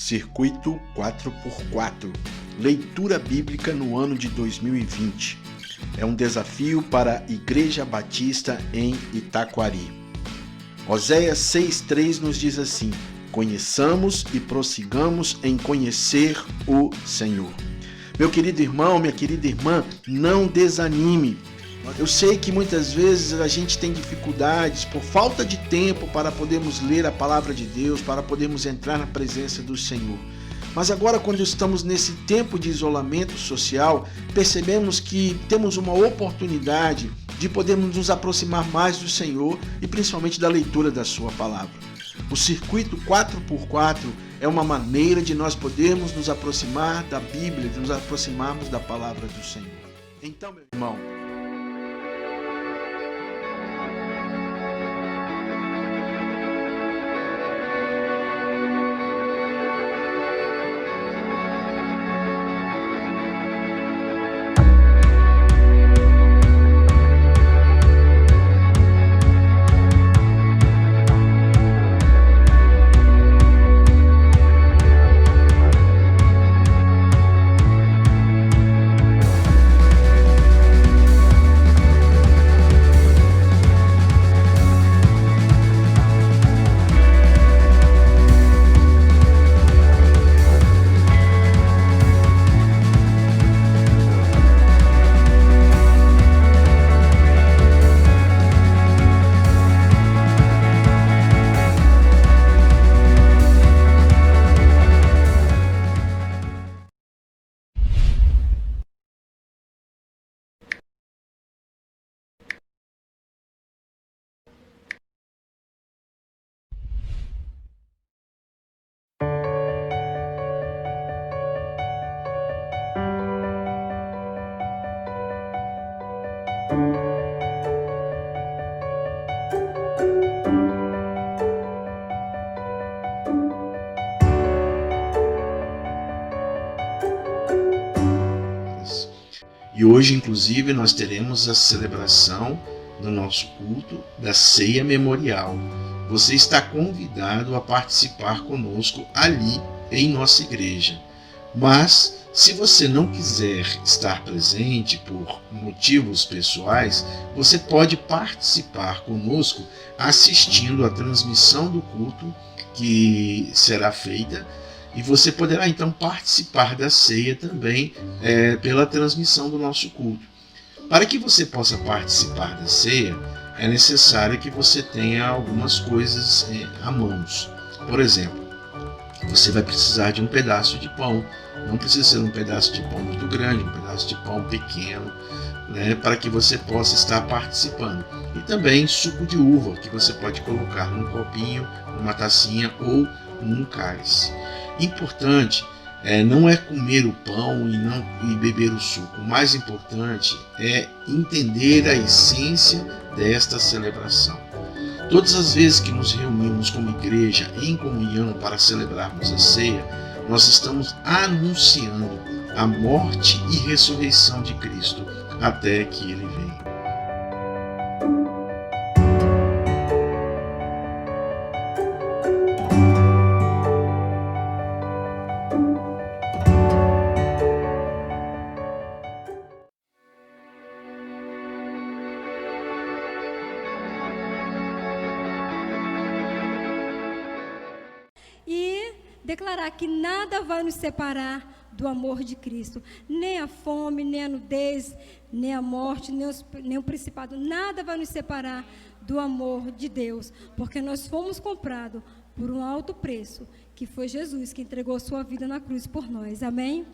Circuito 4x4, leitura bíblica no ano de 2020. É um desafio para a Igreja Batista em Itaquari. Oséias 6,3 nos diz assim: conheçamos e prossigamos em conhecer o Senhor. Meu querido irmão, minha querida irmã, não desanime. Eu sei que muitas vezes a gente tem dificuldades por falta de tempo para podermos ler a palavra de Deus, para podermos entrar na presença do Senhor. Mas agora, quando estamos nesse tempo de isolamento social, percebemos que temos uma oportunidade de podermos nos aproximar mais do Senhor e principalmente da leitura da sua palavra. O circuito 4x4 é uma maneira de nós podermos nos aproximar da Bíblia, de nos aproximarmos da palavra do Senhor. Então, meu irmão, e hoje, inclusive, nós teremos a celebração do nosso culto da ceia memorial. Você está convidado a participar conosco ali em nossa igreja. Mas, se você não quiser estar presente por motivos pessoais, você pode participar conosco assistindo a transmissão do culto que será feita. E você poderá então participar da ceia também pela transmissão do nosso culto. Para que você possa participar da ceia, é necessário que você tenha algumas coisas à mãos. Por exemplo, você vai precisar de um pedaço de pão. Não precisa ser um pedaço de pão muito grande, um pedaço de pão pequeno, para que você possa estar participando. E também suco de uva, que você pode colocar num copinho, numa tacinha ou num cálice. Importante não é comer o pão e beber o suco. O mais importante é entender a essência desta celebração. Todas as vezes que nos reunimos como igreja em comunhão para celebrarmos a ceia, nós estamos anunciando a morte e ressurreição de Cristo até que Ele venha. E declarar que nada vai nos separar do amor de Cristo. Nem a fome, nem a nudez, nem a morte, nem o principado. Nada vai nos separar do amor de Deus. Porque nós fomos comprados por um alto preço, que foi Jesus que entregou sua vida na cruz por nós. Amém?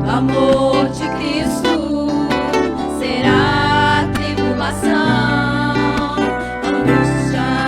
Amor de Cristo será tribulação, angústia.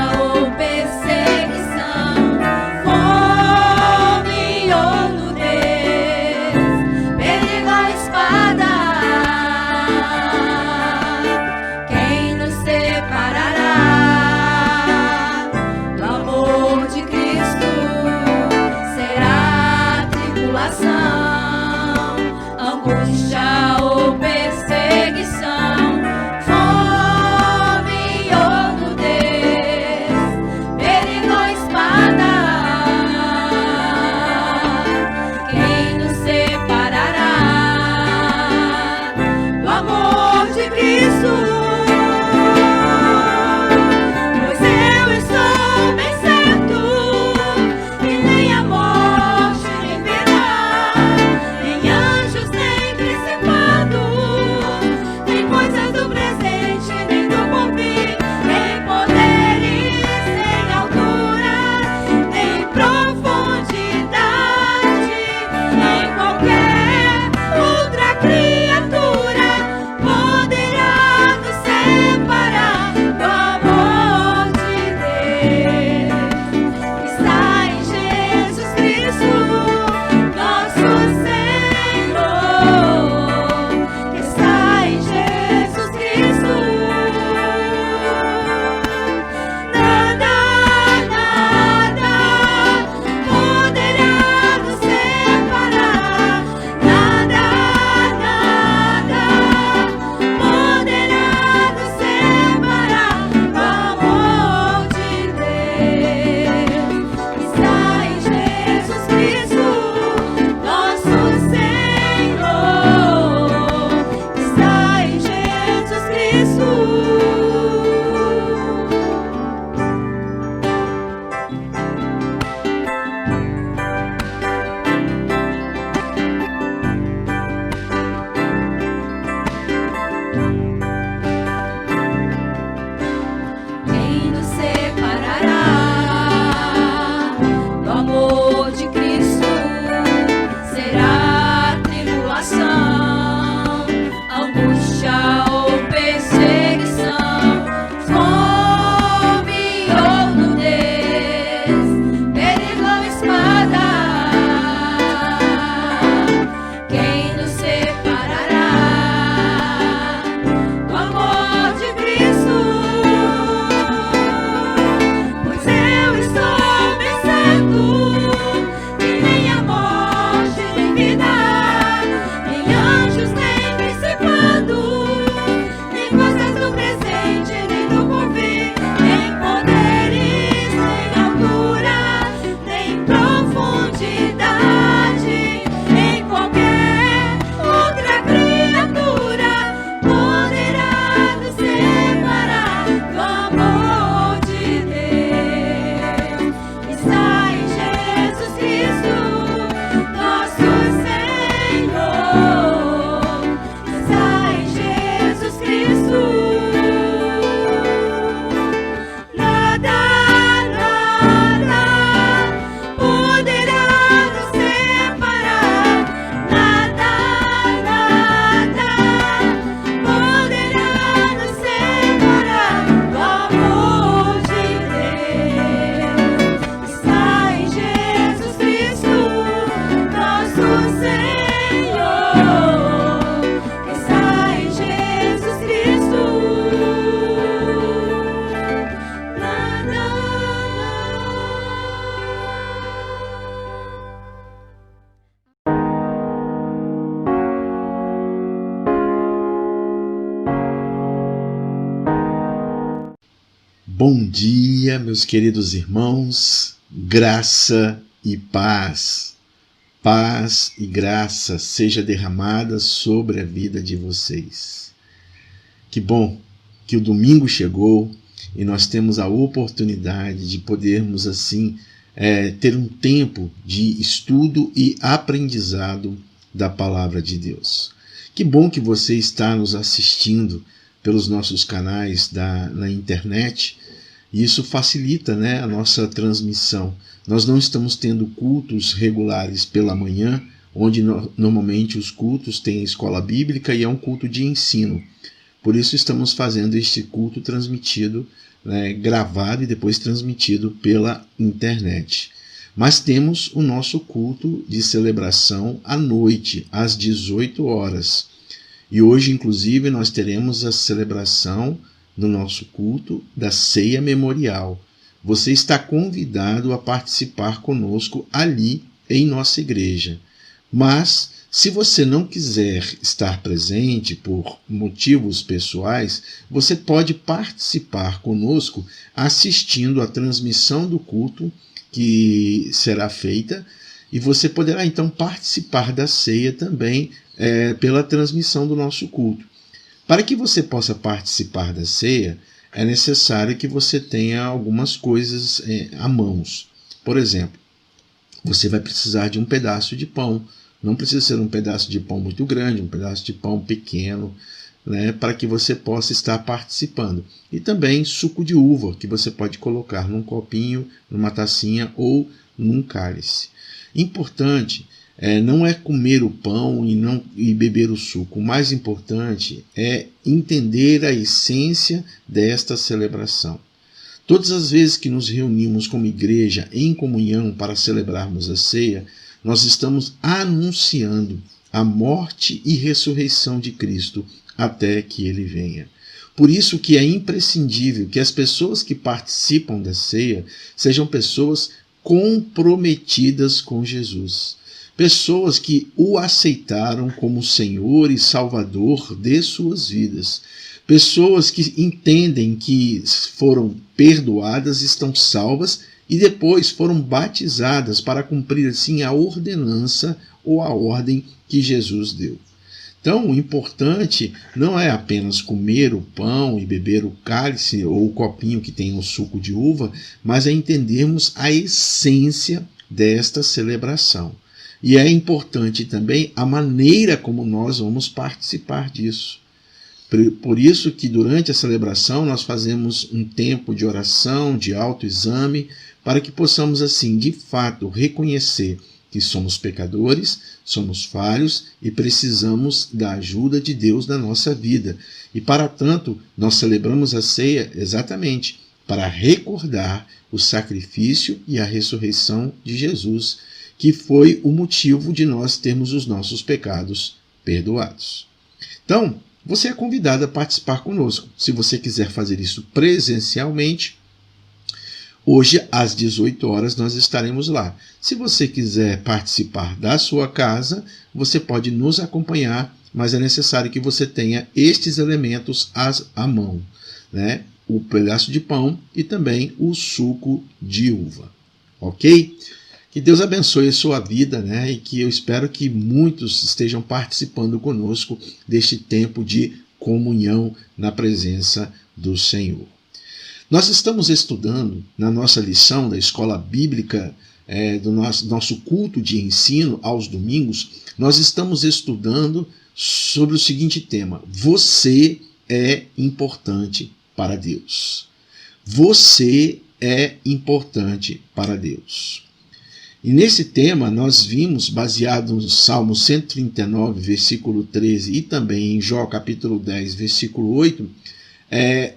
Bom dia, meus queridos irmãos, graça e paz. Paz e graça seja derramada sobre a vida de vocês. Que bom que o domingo chegou e nós temos a oportunidade de podermos assim ter um tempo de estudo e aprendizado da palavra de Deus. Que bom que você está nos assistindo pelos nossos canais na internet. Isso facilita, a nossa transmissão. Nós não estamos tendo cultos regulares pela manhã, onde normalmente os cultos têm a escola bíblica e é um culto de ensino. Por isso estamos fazendo este culto transmitido, gravado e depois transmitido pela internet. Mas temos o nosso culto de celebração à noite, às 18 horas. E hoje, inclusive, nós teremos a celebração no nosso culto da ceia memorial. Você está convidado a participar conosco ali em nossa igreja. Mas, se você não quiser estar presente por motivos pessoais, você pode participar conosco assistindo a transmissão do culto que será feita, e você poderá então participar da ceia também pela transmissão do nosso culto. Para que você possa participar da ceia, é necessário que você tenha algumas coisas à mãos. Por exemplo, você vai precisar de um pedaço de pão. Não precisa ser um pedaço de pão muito grande, um pedaço de pão pequeno, para que você possa estar participando. E também suco de uva, que você pode colocar num copinho, numa tacinha ou num cálice. Importante não é comer o pão e beber o suco. O mais importante é entender a essência desta celebração. Todas as vezes que nos reunimos como igreja em comunhão para celebrarmos a ceia, nós estamos anunciando a morte e ressurreição de Cristo até que Ele venha. Por isso que é imprescindível que as pessoas que participam da ceia sejam pessoas comprometidas com Jesus. Pessoas que o aceitaram como Senhor e Salvador de suas vidas. Pessoas que entendem que foram perdoadas, estão salvas e depois foram batizadas para cumprir assim a ordenança ou a ordem que Jesus deu. Então, o importante não é apenas comer o pão e beber o cálice ou o copinho que tem o suco de uva, mas é entendermos a essência desta celebração. E é importante também a maneira como nós vamos participar disso. Por isso que durante a celebração nós fazemos um tempo de oração, de autoexame, para que possamos assim, de fato, reconhecer que somos pecadores, somos falhos e precisamos da ajuda de Deus na nossa vida. E para tanto, nós celebramos a ceia exatamente para recordar o sacrifício e a ressurreição de Jesus, que foi o motivo de nós termos os nossos pecados perdoados. Então, você é convidado a participar conosco. Se você quiser fazer isso presencialmente, hoje às 18 horas nós estaremos lá. Se você quiser participar da sua casa, você pode nos acompanhar, mas é necessário que você tenha estes elementos à mão, o pedaço de pão e também o suco de uva. Ok? Que Deus abençoe a sua vida, e que eu espero que muitos estejam participando conosco deste tempo de comunhão na presença do Senhor. Nós estamos estudando na nossa lição da escola bíblica, do nosso culto de ensino aos domingos, nós estamos estudando sobre o seguinte tema: você é importante para Deus. Você é importante para Deus. E nesse tema nós vimos, baseado no Salmo 139, versículo 13, e também em Jó capítulo 10, versículo 8,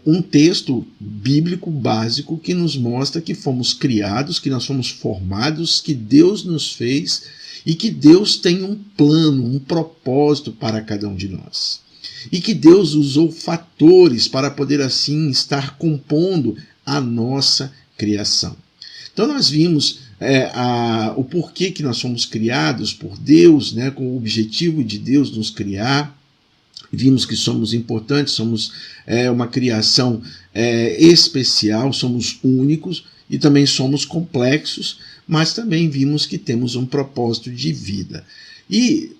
um texto bíblico básico que nos mostra que fomos criados, que nós fomos formados, que Deus nos fez e que Deus tem um plano, um propósito para cada um de nós. E que Deus usou fatores para poder assim estar compondo a nossa criação. Então nós vimos o porquê que nós fomos criados por Deus, com o objetivo de Deus nos criar, Vimos que somos importantes, somos uma criação especial, somos únicos e também somos complexos, mas também vimos que temos um propósito de vida. E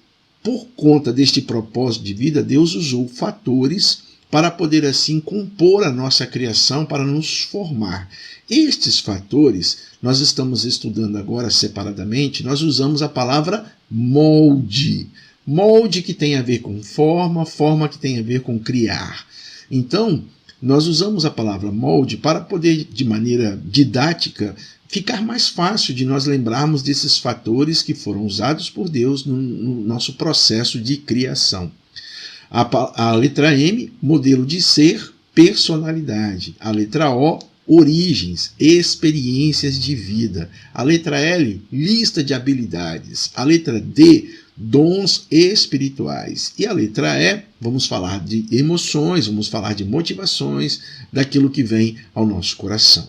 por conta deste propósito de vida, Deus usou fatores para poder assim compor a nossa criação, para nos formar. Estes fatores, nós estamos estudando agora separadamente, nós usamos a palavra molde. Molde que tem a ver com forma, forma que tem a ver com criar. Então, nós usamos a palavra molde para poder, de maneira didática, ficar mais fácil de nós lembrarmos desses fatores que foram usados por Deus no nosso processo de criação. A letra M, modelo de ser, personalidade. A letra O, origens, experiências de vida. A letra L, lista de habilidades. A letra D, dons espirituais. E a letra E, vamos falar de emoções, vamos falar de motivações, daquilo que vem ao nosso coração.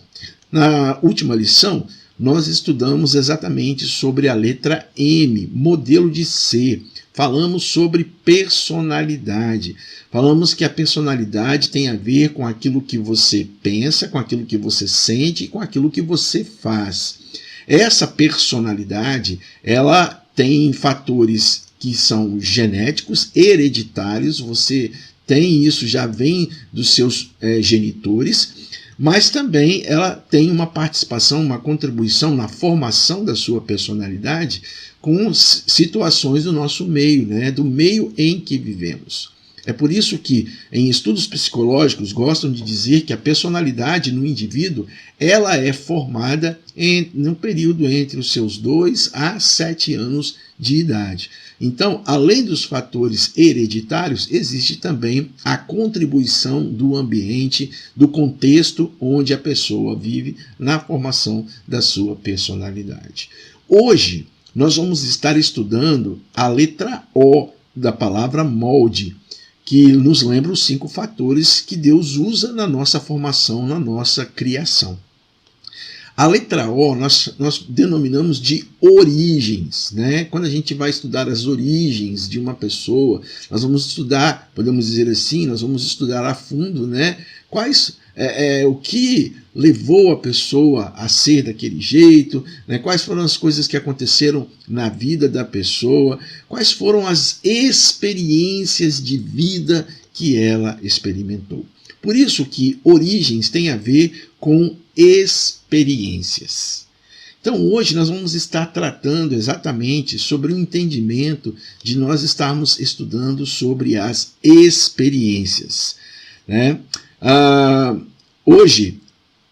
Na última lição, nós estudamos exatamente sobre a letra M, modelo de ser. Falamos sobre personalidade. Falamos que a personalidade tem a ver com aquilo que você pensa, com aquilo que você sente e com aquilo que você faz. Essa personalidade, ela tem fatores que são genéticos, hereditários, você tem isso, já vem dos seus genitores, mas também ela tem uma participação, uma contribuição na formação da sua personalidade com situações do nosso meio, né, do meio em que vivemos. É por isso que em estudos psicológicos gostam de dizer que a personalidade no indivíduo ela é formada no período entre os seus 2 a 7 anos de idade. Então, além dos fatores hereditários, existe também a contribuição do ambiente, do contexto onde a pessoa vive na formação da sua personalidade. Hoje, nós vamos estar estudando a letra O da palavra molde, que nos lembra os 5 fatores que Deus usa na nossa formação, na nossa criação. A letra O nós denominamos de origens, né? Quando a gente vai estudar as origens de uma pessoa, nós vamos estudar, podemos dizer assim, nós vamos estudar a fundo, né? O que levou a pessoa a ser daquele jeito, né? Quais foram as coisas que aconteceram na vida da pessoa, quais foram as experiências de vida que ela experimentou. Por isso que origens tem a ver com experiências. Então hoje nós vamos estar tratando exatamente sobre o entendimento de nós estarmos estudando sobre as experiências, né? Hoje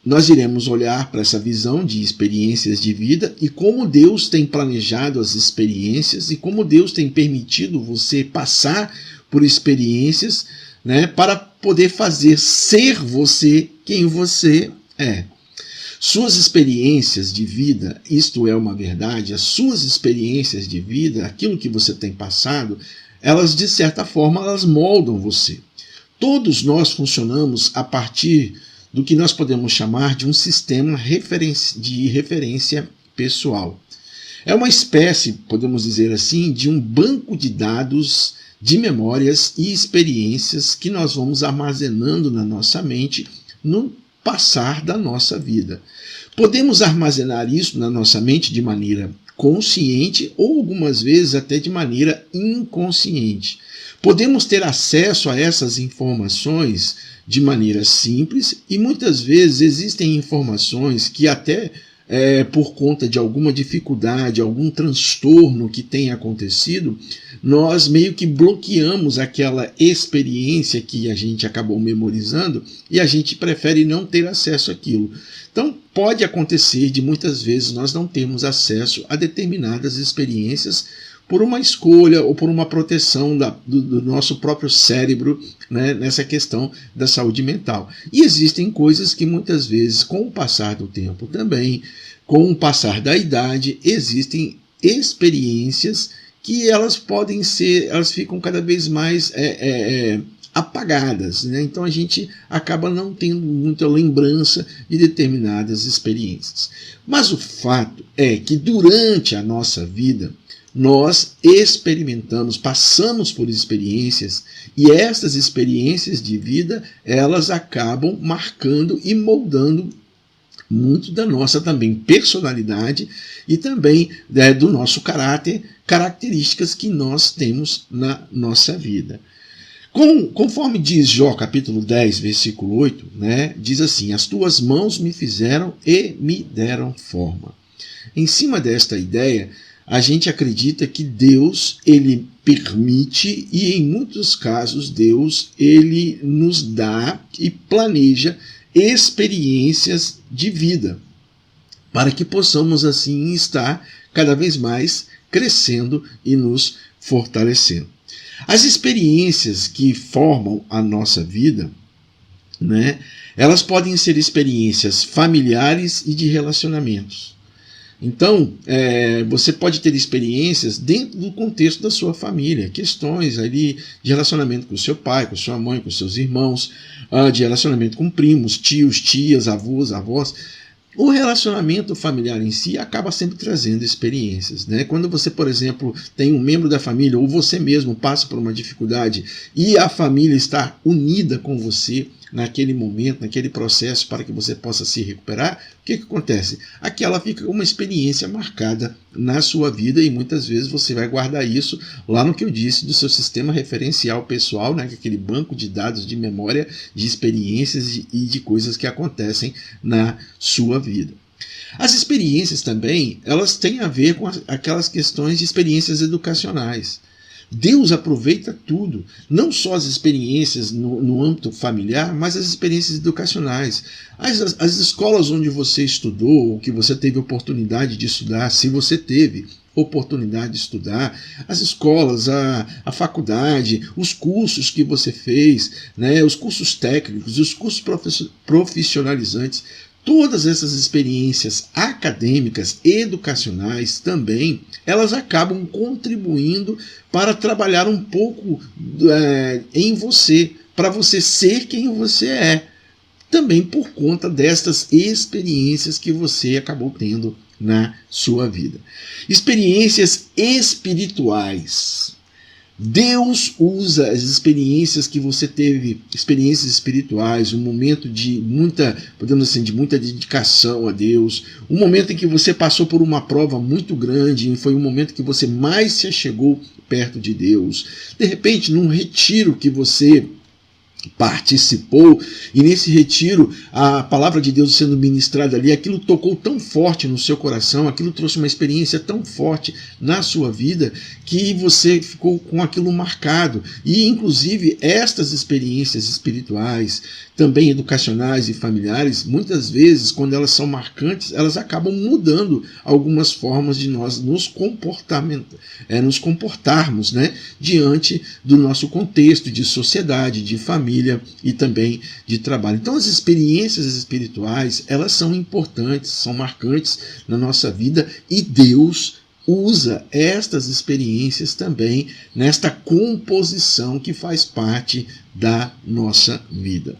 nós iremos olhar para essa visão de experiências de vida e como Deus tem planejado as experiências e como Deus tem permitido você passar por experiências, né, para poder fazer ser você quem você é. Suas experiências de vida, isto é uma verdade, as suas experiências de vida, aquilo que você tem passado, elas de certa forma elas moldam você. Todos nós funcionamos a partir do que nós podemos chamar de um sistema de referência pessoal. É uma espécie, podemos dizer assim, de um banco de dados de memórias e experiências que nós vamos armazenando na nossa mente no passar da nossa vida. Podemos armazenar isso na nossa mente de maneira consciente ou algumas vezes até de maneira inconsciente. Podemos ter acesso a essas informações de maneira simples e muitas vezes existem informações que até por conta de alguma dificuldade, algum transtorno que tenha acontecido, nós meio que bloqueamos aquela experiência que a gente acabou memorizando e a gente prefere não ter acesso àquilo. Então pode acontecer de muitas vezes nós não termos acesso a determinadas experiências por uma escolha ou por uma proteção do nosso próprio cérebro, né, nessa questão da saúde mental. E existem coisas que muitas vezes, com o passar do tempo também, com o passar da idade, existem experiências que elas ficam cada vez mais apagadas, né? Então a gente acaba não tendo muita lembrança de determinadas experiências. Mas o fato é que durante a nossa vida, nós experimentamos, passamos por experiências, e essas experiências de vida, elas acabam marcando e moldando muito da nossa também personalidade e também do nosso caráter, características que nós temos na nossa vida. Conforme diz Jó, capítulo 10, versículo 8, né, diz assim: as tuas mãos me fizeram e me deram forma. Em cima desta ideia, a gente acredita que Deus, ele permite, e em muitos casos Deus, ele nos dá e planeja experiências de vida, para que possamos assim estar cada vez mais crescendo e nos fortalecendo. As experiências que formam a nossa vida, né, elas podem ser experiências familiares e de relacionamentos. Então, você pode ter experiências dentro do contexto da sua família, questões ali de relacionamento com o seu pai, com sua mãe, com seus irmãos, de relacionamento com primos, tios, tias, avós, avós. O relacionamento familiar em si acaba sempre trazendo experiências, né? Quando você, por exemplo, tem um membro da família ou você mesmo passa por uma dificuldade e a família está unida com você naquele momento, naquele processo para que você possa se recuperar, o que acontece? Aquela fica uma experiência marcada na sua vida e muitas vezes você vai guardar isso lá no que eu disse do seu sistema referencial pessoal, né? Aquele banco de dados de memória de experiências e de coisas que acontecem na sua vida. As experiências também, elas têm a ver com aquelas questões de experiências educacionais. Deus aproveita tudo, não só as experiências no âmbito familiar, mas as experiências educacionais. As escolas onde você estudou, ou que você teve oportunidade de estudar, se você teve oportunidade de estudar, as escolas, a faculdade, os cursos que você fez, né, os cursos técnicos, os cursos profissionalizantes, todas essas experiências acadêmicas, educacionais também, elas acabam contribuindo para trabalhar um pouco em você, para você ser quem você é. Também por conta destas experiências que você acabou tendo na sua vida. Experiências espirituais. Deus usa as experiências que você teve, experiências espirituais, um momento de muita, podemos assim, de muita dedicação a Deus, um momento em que você passou por uma prova muito grande e foi um momento que você mais se achegou perto de Deus. De repente, num retiro que você participou, e nesse retiro a palavra de Deus sendo ministrada ali, aquilo tocou tão forte no seu coração, aquilo trouxe uma experiência tão forte na sua vida, que você ficou com aquilo marcado. E inclusive estas experiências espirituais, também educacionais e familiares, muitas vezes quando elas são marcantes, elas acabam mudando algumas formas de nós nos comportarmos, né, diante do nosso contexto de sociedade, de família e também de trabalho. Então as experiências espirituais, elas são importantes, são marcantes na nossa vida, e Deus usa estas experiências também nesta composição que faz parte da nossa vida.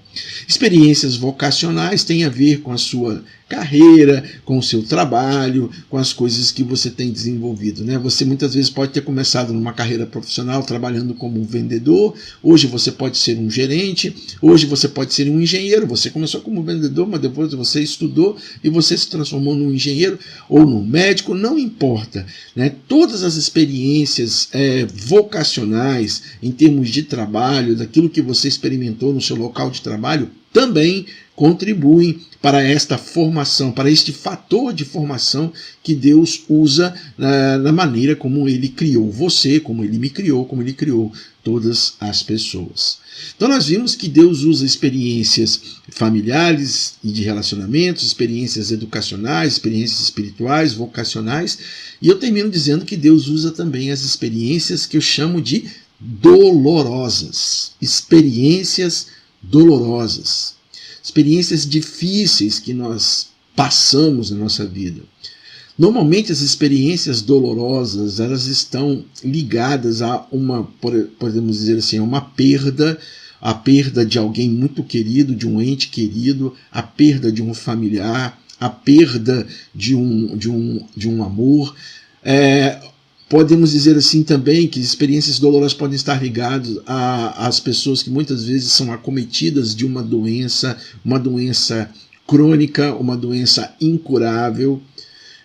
Experiências vocacionais têm a ver com a sua carreira, com o seu trabalho, com as coisas que você tem desenvolvido, né? Você muitas vezes pode ter começado numa carreira profissional trabalhando como um vendedor, hoje você pode ser um gerente, hoje você pode ser um engenheiro. Você começou como vendedor, mas depois você estudou e você se transformou num engenheiro ou num médico, não importa, né? Todas as experiências vocacionais em termos de trabalho, daquilo que você experimentou no seu local de trabalho, também contribuem para esta formação, para este fator de formação que Deus usa na maneira como Ele criou você, como Ele me criou, como Ele criou todas as pessoas. Então nós vimos que Deus usa experiências familiares e de relacionamentos, experiências educacionais, experiências espirituais, vocacionais, e eu termino dizendo que Deus usa também as experiências que eu chamo de dolorosas, experiências dolorosas, experiências difíceis que nós passamos na nossa vida. Normalmente as experiências dolorosas, elas estão ligadas a uma, podemos dizer assim, a uma perda, a perda de alguém muito querido, de um ente querido, a perda de um familiar, a perda de um amor. Podemos dizer assim também que experiências dolorosas podem estar ligadas às pessoas que muitas vezes são acometidas de uma doença crônica, uma doença incurável.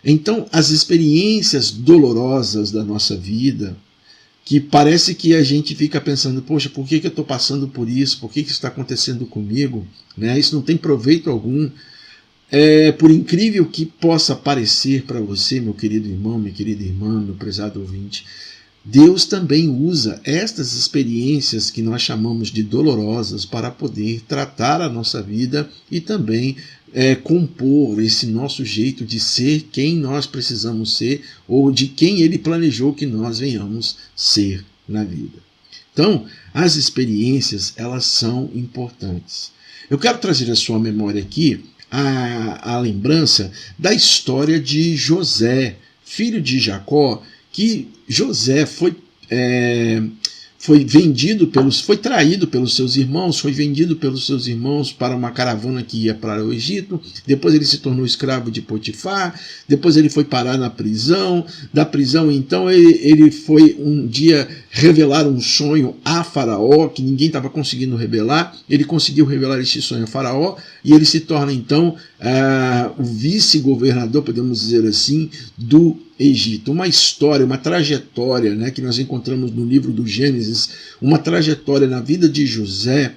Então, as experiências dolorosas da nossa vida, que parece que a gente fica pensando, poxa, por que eu estou passando por isso? Por que isso está acontecendo comigo? Né? Isso não tem proveito algum. Por incrível que possa parecer para você, meu querido irmão, minha querida irmã, meu prezado ouvinte, Deus também usa estas experiências que nós chamamos de dolorosas para poder tratar a nossa vida e também compor esse nosso jeito de ser quem nós precisamos ser ou de quem Ele planejou que nós venhamos ser na vida. Então, as experiências, elas são importantes. Eu quero trazer à sua memória aqui a lembrança da história de José, filho de Jacó, que José foi traído pelos seus irmãos, foi vendido pelos seus irmãos para uma caravana que ia para o Egito. Depois ele se tornou escravo de Potifar, depois ele foi parar na prisão. Da prisão, então, ele foi um dia revelar um sonho a Faraó, que ninguém estava conseguindo revelar. Ele conseguiu revelar este sonho a Faraó, e ele se torna então o vice-governador, podemos dizer assim, do Egito. Uma história, uma trajetória, né, que nós encontramos no livro do Gênesis, uma trajetória na vida de José,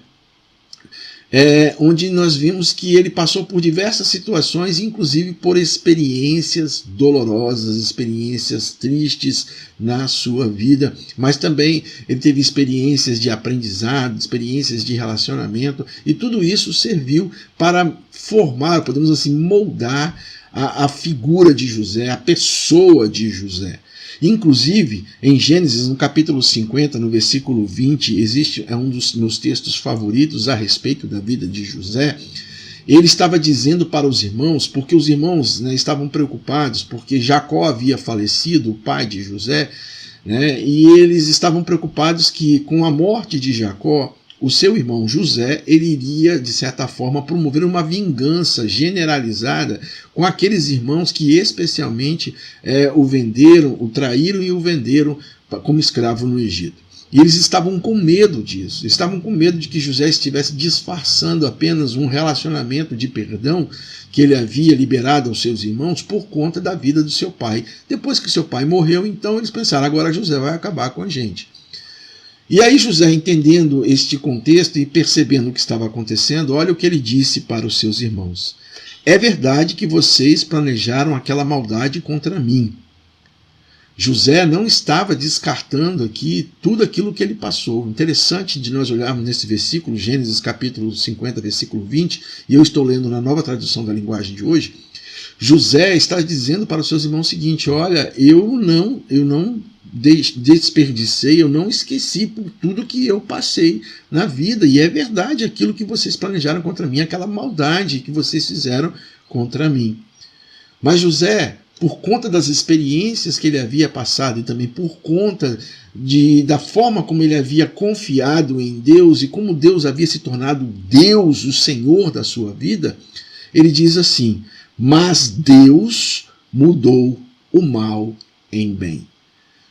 onde nós vimos que ele passou por diversas situações, inclusive por experiências dolorosas, experiências tristes na sua vida, mas também ele teve experiências de aprendizado, experiências de relacionamento, e tudo isso serviu para formar, podemos assim, moldar a figura de José, a pessoa de José. Inclusive, em Gênesis, no capítulo 50, no versículo 20, um dos meus textos favoritos a respeito da vida de José. Ele estava dizendo para os irmãos, porque os irmãos, né, estavam preocupados, porque Jacó havia falecido, o pai de José, né, e eles estavam preocupados que com a morte de Jacó, o seu irmão José, ele iria, de certa forma, promover uma vingança generalizada com aqueles irmãos que especialmente o traíram e o venderam como escravo no Egito. E eles estavam com medo disso, estavam com medo de que José estivesse disfarçando apenas um relacionamento de perdão que ele havia liberado aos seus irmãos por conta da vida do seu pai. Depois que seu pai morreu, então eles pensaram, agora José vai acabar com a gente. E aí José, entendendo este contexto e percebendo o que estava acontecendo, olha o que ele disse para os seus irmãos. É verdade que vocês planejaram aquela maldade contra mim. José não estava descartando aqui tudo aquilo que ele passou. Interessante de nós olharmos nesse versículo, Gênesis capítulo 50, versículo 20, e eu estou lendo na nova tradução da linguagem de hoje. José está dizendo para os seus irmãos o seguinte, olha, eu não desperdicei, eu não esqueci por tudo que eu passei na vida, e é verdade aquilo que vocês planejaram contra mim, aquela maldade que vocês fizeram contra mim. Mas José, por conta das experiências que ele havia passado e também por conta da forma como ele havia confiado em Deus e como Deus havia se tornado Deus, o Senhor da sua vida, ele diz assim, mas Deus mudou o mal em bem.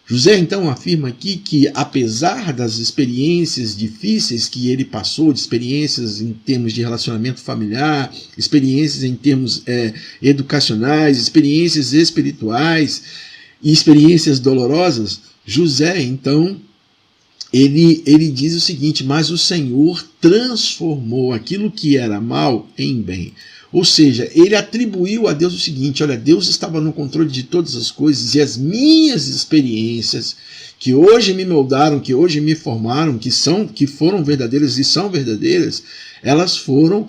José então afirma aqui que apesar das experiências difíceis que ele passou, de experiências em termos de relacionamento familiar, experiências em termos educacionais, experiências espirituais e experiências dolorosas, José então ele diz o seguinte, mas o Senhor transformou aquilo que era mal em bem. Ou seja, ele atribuiu a Deus o seguinte, olha, Deus estava no controle de todas as coisas e as minhas experiências que hoje me moldaram, que hoje me formaram, que foram verdadeiras e são verdadeiras, elas foram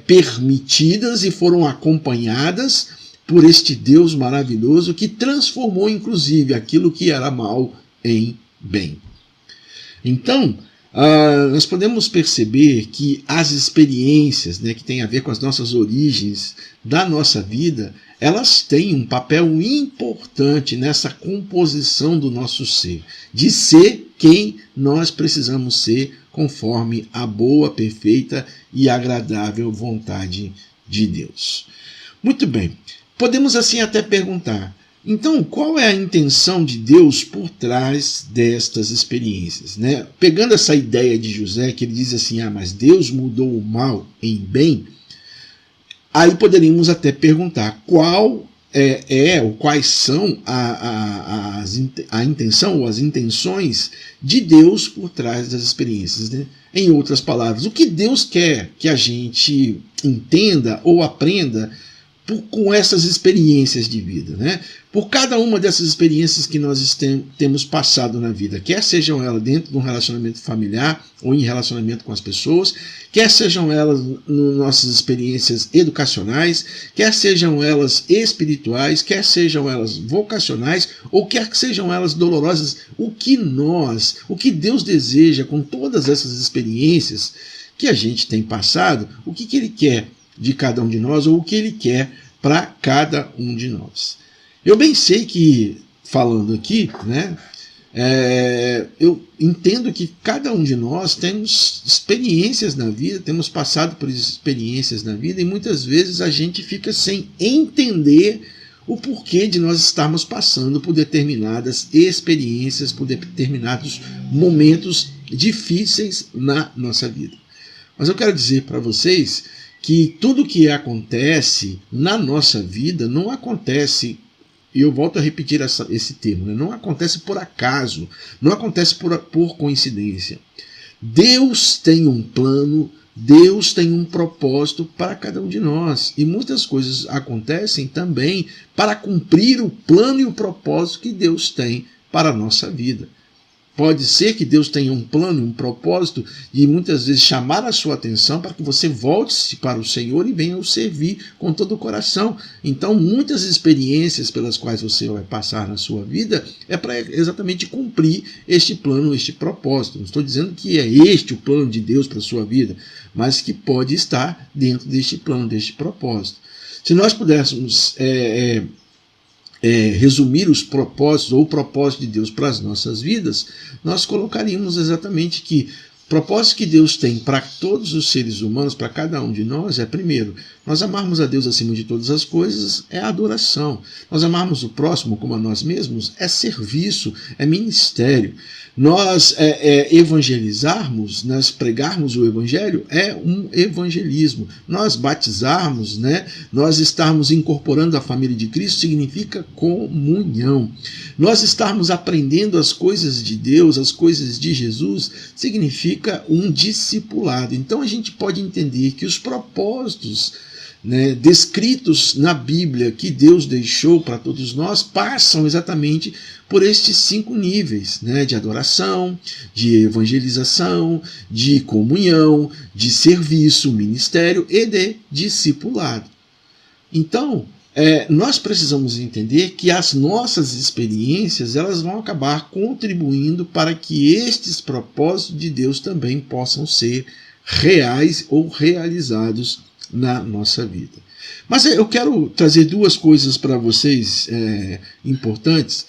permitidas e foram acompanhadas por este Deus maravilhoso que transformou inclusive aquilo que era mal em bem. Então, nós podemos perceber que as experiências, né, que têm a ver com as nossas origens da nossa vida, elas têm um papel importante nessa composição do nosso ser, de ser quem nós precisamos ser conforme a boa, perfeita e agradável vontade de Deus. Muito bem, podemos assim até perguntar, Então, qual é a intenção de Deus por trás destas experiências, né? Pegando essa ideia de José, que ele diz assim, mas Deus mudou o mal em bem, aí poderíamos até perguntar qual ou quais são a intenção ou as intenções de Deus por trás das experiências, né? Em outras palavras, o que Deus quer que a gente entenda ou aprenda com essas experiências de vida, né? Por cada uma dessas experiências que nós temos passado na vida, quer sejam elas dentro de um relacionamento familiar ou em relacionamento com as pessoas, quer sejam elas nossas experiências educacionais, quer sejam elas espirituais, quer sejam elas vocacionais, ou quer que sejam elas dolorosas, o que Deus deseja com todas essas experiências que a gente tem passado, o que Ele quer de cada um de nós, ou o que Ele quer para cada um de nós. Eu bem sei que, falando aqui, né, eu entendo que cada um de nós temos experiências na vida, temos passado por experiências na vida, e muitas vezes a gente fica sem entender o porquê de nós estarmos passando por determinadas experiências, por determinados momentos difíceis na nossa vida. Mas eu quero dizer para vocês que tudo que acontece na nossa vida não acontece, e eu volto a repetir esse termo, né? Não acontece por acaso, não acontece por coincidência. Deus tem um plano, Deus tem um propósito para cada um de nós, e muitas coisas acontecem também para cumprir o plano e o propósito que Deus tem para a nossa vida. Pode ser que Deus tenha um plano, um propósito, e muitas vezes chamar a sua atenção para que você volte-se para o Senhor e venha o servir com todo o coração. Então, muitas experiências pelas quais você vai passar na sua vida é para exatamente cumprir este plano, este propósito. Não estou dizendo que é este o plano de Deus para a sua vida, mas que pode estar dentro deste plano, deste propósito. Se nós pudéssemos resumir os propósitos ou o propósito de Deus para as nossas vidas, nós colocaríamos exatamente que o propósito que Deus tem para todos os seres humanos, para cada um de nós, é, primeiro, nós amarmos a Deus acima de todas as coisas, é adoração. Nós amarmos o próximo como a nós mesmos, é serviço, é ministério. Nós evangelizarmos, nós pregarmos o evangelho, é um evangelismo. Nós batizarmos, né, nós estarmos incorporando a família de Cristo, significa comunhão. Nós estarmos aprendendo as coisas de Deus, as coisas de Jesus, significa um discipulado. Então a gente pode entender que os propósitos, né, descritos na Bíblia que Deus deixou para todos nós passam exatamente por estes 5 níveis, né, de adoração, de evangelização, de comunhão, de serviço, ministério e de discipulado. Então, nós precisamos entender que as nossas experiências elas vão acabar contribuindo para que estes propósitos de Deus também possam ser reais ou realizados na nossa vida. Mas eu quero trazer 2 coisas para vocês importantes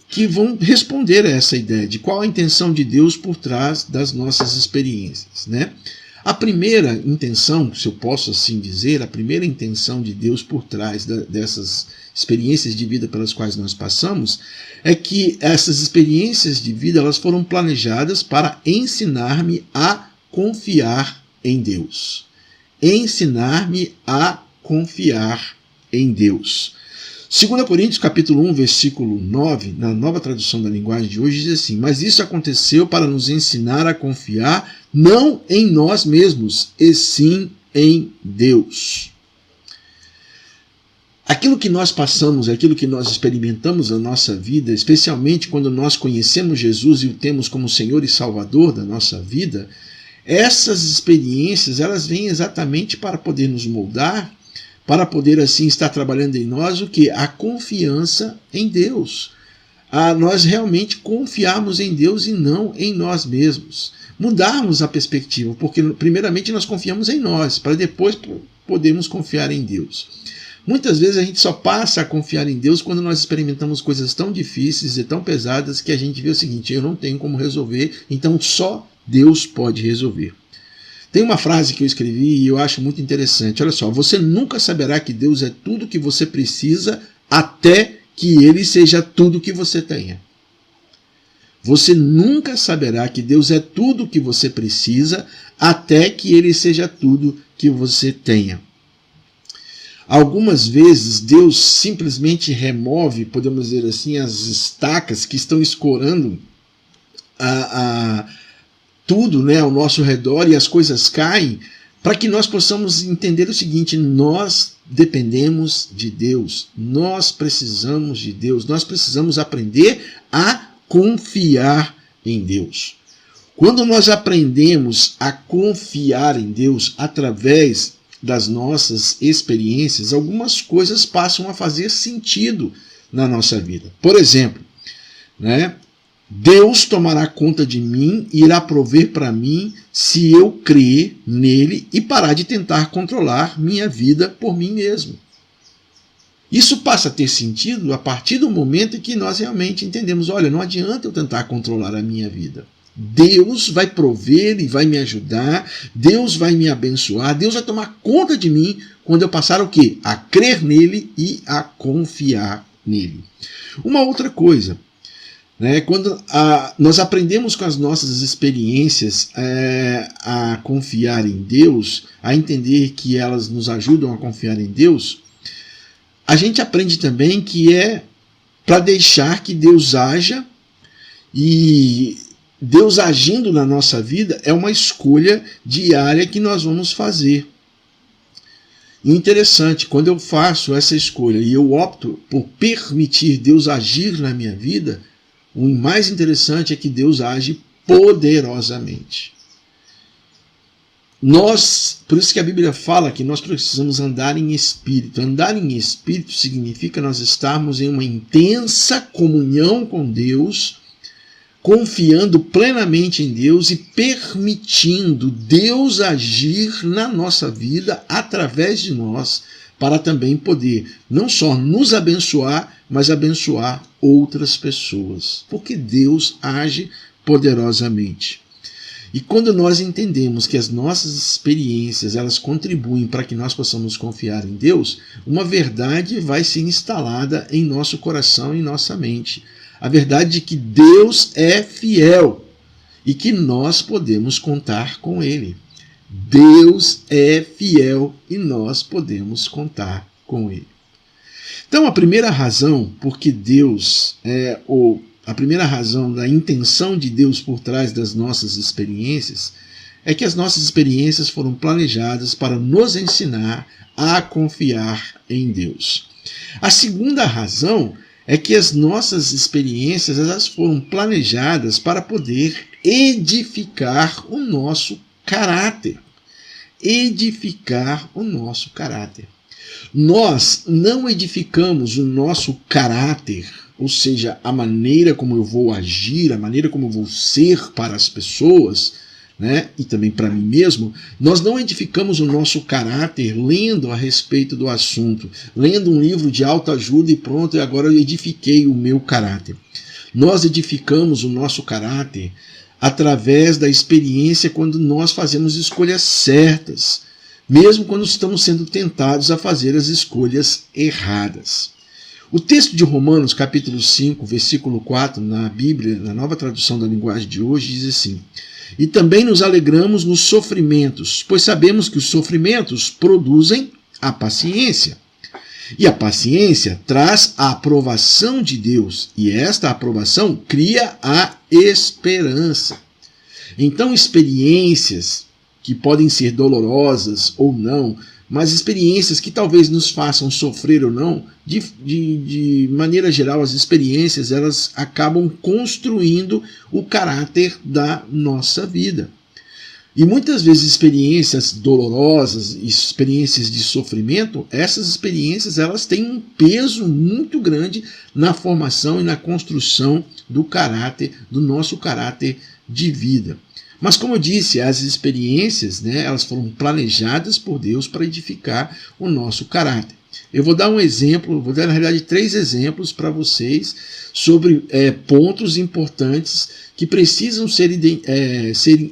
que vão responder a essa ideia de qual a intenção de Deus por trás das nossas experiências, né? A primeira intenção, se eu posso assim dizer, a primeira intenção de Deus por trás dessas experiências de vida pelas quais nós passamos, é que essas experiências de vida elas foram planejadas para ensinar-me a confiar em Deus. Ensinar-me a confiar em Deus. 2 Coríntios capítulo 1, versículo 9, na nova tradução da linguagem de hoje, diz assim: mas isso aconteceu para nos ensinar a confiar não em nós mesmos, e sim em Deus. Aquilo que nós passamos, aquilo que nós experimentamos na nossa vida, especialmente quando nós conhecemos Jesus e o temos como Senhor e Salvador da nossa vida, essas experiências elas vêm exatamente para poder nos moldar, para poder assim estar trabalhando em nós o que? A confiança em Deus. A nós realmente confiarmos em Deus e não em nós mesmos. Mudarmos a perspectiva, porque primeiramente nós confiamos em nós, para depois podermos confiar em Deus. Muitas vezes a gente só passa a confiar em Deus quando nós experimentamos coisas tão difíceis e tão pesadas que a gente vê o seguinte: eu não tenho como resolver, então só Deus pode resolver. Tem uma frase que eu escrevi e eu acho muito interessante. Olha só: você nunca saberá que Deus é tudo que você precisa até que Ele seja tudo que você tenha. Você nunca saberá que Deus é tudo o que você precisa até que Ele seja tudo que você tenha. Algumas vezes Deus simplesmente remove, podemos dizer assim, as estacas que estão escorando tudo, né, ao nosso redor, e as coisas caem, para que nós possamos entender o seguinte: nós dependemos de Deus, nós precisamos de Deus, nós precisamos aprender a confiar em Deus. Quando nós aprendemos a confiar em Deus através das nossas experiências, algumas coisas passam a fazer sentido na nossa vida. Por exemplo, né, Deus tomará conta de mim e irá prover para mim se eu crer nele e parar de tentar controlar minha vida por mim mesmo. Isso passa a ter sentido a partir do momento em que nós realmente entendemos: olha, não adianta eu tentar controlar a minha vida. Deus vai prover e vai me ajudar, Deus vai me abençoar, Deus vai tomar conta de mim quando eu passar o quê? A crer nele e a confiar nele. Uma outra coisa, né, quando nós aprendemos com as nossas experiências a confiar em Deus, a entender que elas nos ajudam a confiar em Deus, a gente aprende também que é para deixar que Deus haja, e Deus agindo na nossa vida é uma escolha diária que nós vamos fazer. E interessante, quando eu faço essa escolha e eu opto por permitir Deus agir na minha vida, o mais interessante é que Deus age poderosamente. Por isso que a Bíblia fala que nós precisamos andar em espírito. Andar em espírito significa nós estarmos em uma intensa comunhão com Deus, confiando plenamente em Deus e permitindo Deus agir na nossa vida através de nós, para também poder não só nos abençoar, mas abençoar outras pessoas, porque Deus age poderosamente. E quando nós entendemos que as nossas experiências elas contribuem para que nós possamos confiar em Deus, uma verdade vai ser instalada em nosso coração e em nossa mente. A verdade de que Deus é fiel e que nós podemos contar com Ele. Deus é fiel e nós podemos contar com Ele. Então, a primeira razão porque Deus a primeira razão da intenção de Deus por trás das nossas experiências é que as nossas experiências foram planejadas para nos ensinar a confiar em Deus. A segunda razão é que as nossas experiências elas foram planejadas para poder edificar o nosso caráter. Edificar o nosso caráter. Nós não edificamos o nosso caráter, ou seja, a maneira como eu vou agir, a maneira como eu vou ser para as pessoas, né, e também para mim mesmo. Nós não edificamos o nosso caráter lendo a respeito do assunto, lendo um livro de autoajuda e pronto, e agora eu edifiquei o meu caráter. Nós edificamos o nosso caráter através da experiência quando nós fazemos escolhas certas, mesmo quando estamos sendo tentados a fazer as escolhas erradas. O texto de Romanos, capítulo 5, versículo 4, na Bíblia, na Nova Tradução da Linguagem de hoje, diz assim: e também nos alegramos nos sofrimentos, pois sabemos que os sofrimentos produzem a paciência. E a paciência traz a aprovação de Deus, e esta aprovação cria a esperança. Então, experiências que podem ser dolorosas ou não, mas experiências que talvez nos façam sofrer ou não, de maneira geral, as experiências elas acabam construindo o caráter da nossa vida. E muitas vezes experiências dolorosas, experiências de sofrimento, essas experiências elas têm um peso muito grande na formação e na construção do caráter, do nosso caráter de vida. Mas como eu disse, as experiências, né, elas foram planejadas por Deus para edificar o nosso caráter. Eu vou dar um exemplo, vou dar na realidade 3 exemplos para vocês sobre pontos importantes que precisam serem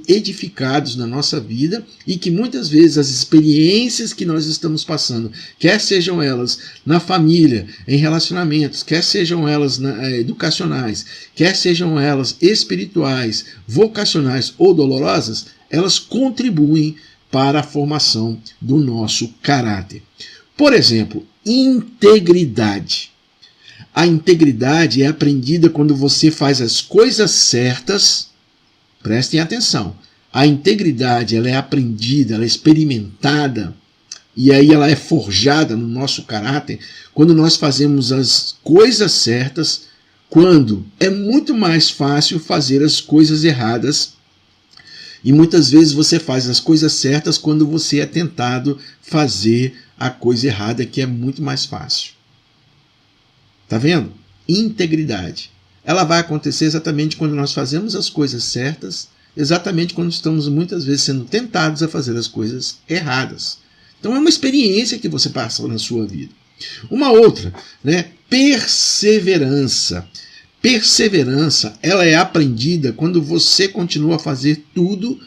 edificados na nossa vida e que muitas vezes as experiências que nós estamos passando, quer sejam elas na família, em relacionamentos, quer sejam elas educacionais, quer sejam elas espirituais, vocacionais ou dolorosas, elas contribuem para a formação do nosso caráter. Por exemplo, integridade. A integridade é aprendida quando você faz as coisas certas. Prestem atenção. A integridade ela é aprendida, ela é experimentada, e aí ela é forjada no nosso caráter quando nós fazemos as coisas certas, quando é muito mais fácil fazer as coisas erradas. E muitas vezes você faz as coisas certas quando você é tentado fazer a coisa errada, que é muito mais fácil. Tá vendo? Integridade. Ela vai acontecer exatamente quando nós fazemos as coisas certas, exatamente quando estamos muitas vezes sendo tentados a fazer as coisas erradas. Então é uma experiência que você passa na sua vida. Uma outra, né? Perseverança. Perseverança, ela é aprendida quando você continua a fazer tudo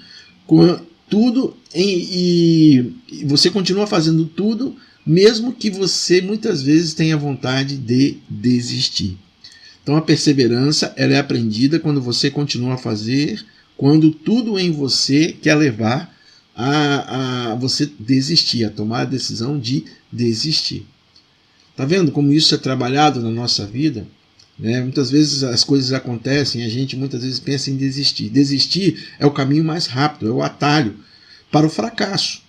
e você continua fazendo tudo, mesmo que você muitas vezes tenha vontade de desistir. Então a perseverança, ela é aprendida quando você continua a fazer, quando tudo em você quer levar a você desistir, a tomar a decisão de desistir. Tá vendo como isso é trabalhado na nossa vida? Muitas vezes as coisas acontecem e a gente muitas vezes pensa em desistir. Desistir é o caminho mais rápido, é o atalho para o fracasso.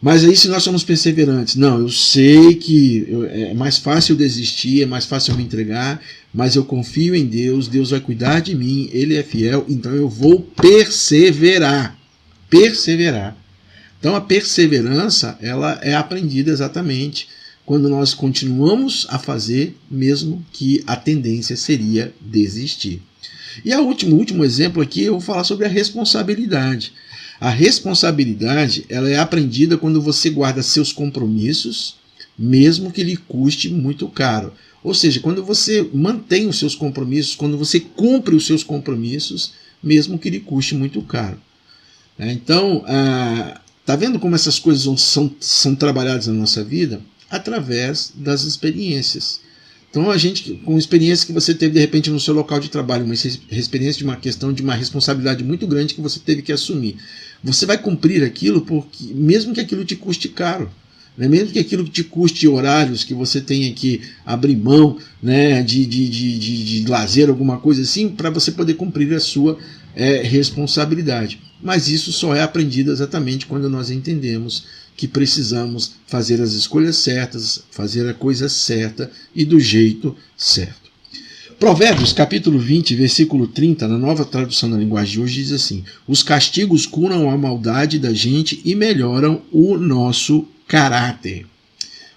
Mas aí se nós somos perseverantes, não, eu sei que é mais fácil desistir, é mais fácil me entregar, mas eu confio em Deus, Deus vai cuidar de mim, Ele é fiel, então eu vou perseverar. Perseverar. Então a perseverança, ela é aprendida exatamente quando nós continuamos a fazer, mesmo que a tendência seria desistir. E o último exemplo aqui, eu vou falar sobre a responsabilidade. A responsabilidade, ela é aprendida quando você guarda seus compromissos, mesmo que lhe custe muito caro. Ou seja, quando você mantém os seus compromissos, quando você cumpre os seus compromissos, mesmo que lhe custe muito caro. Então, tá vendo como essas coisas são trabalhadas na nossa vida? Através das experiências. Então a gente, com experiência que você teve de repente no seu local de trabalho, uma experiência de uma questão de uma responsabilidade muito grande que você teve que assumir, você vai cumprir aquilo porque, mesmo que aquilo te custe caro, né? Mesmo que aquilo te custe horários que você tenha que abrir mão, né, de lazer, alguma coisa assim, para você poder cumprir a sua responsabilidade. Mas isso só é aprendido exatamente quando nós entendemos que precisamos fazer as escolhas certas, fazer a coisa certa e do jeito certo. Provérbios, capítulo 20, versículo 30, na nova tradução da linguagem de hoje, diz assim: os castigos curam a maldade da gente e melhoram o nosso caráter.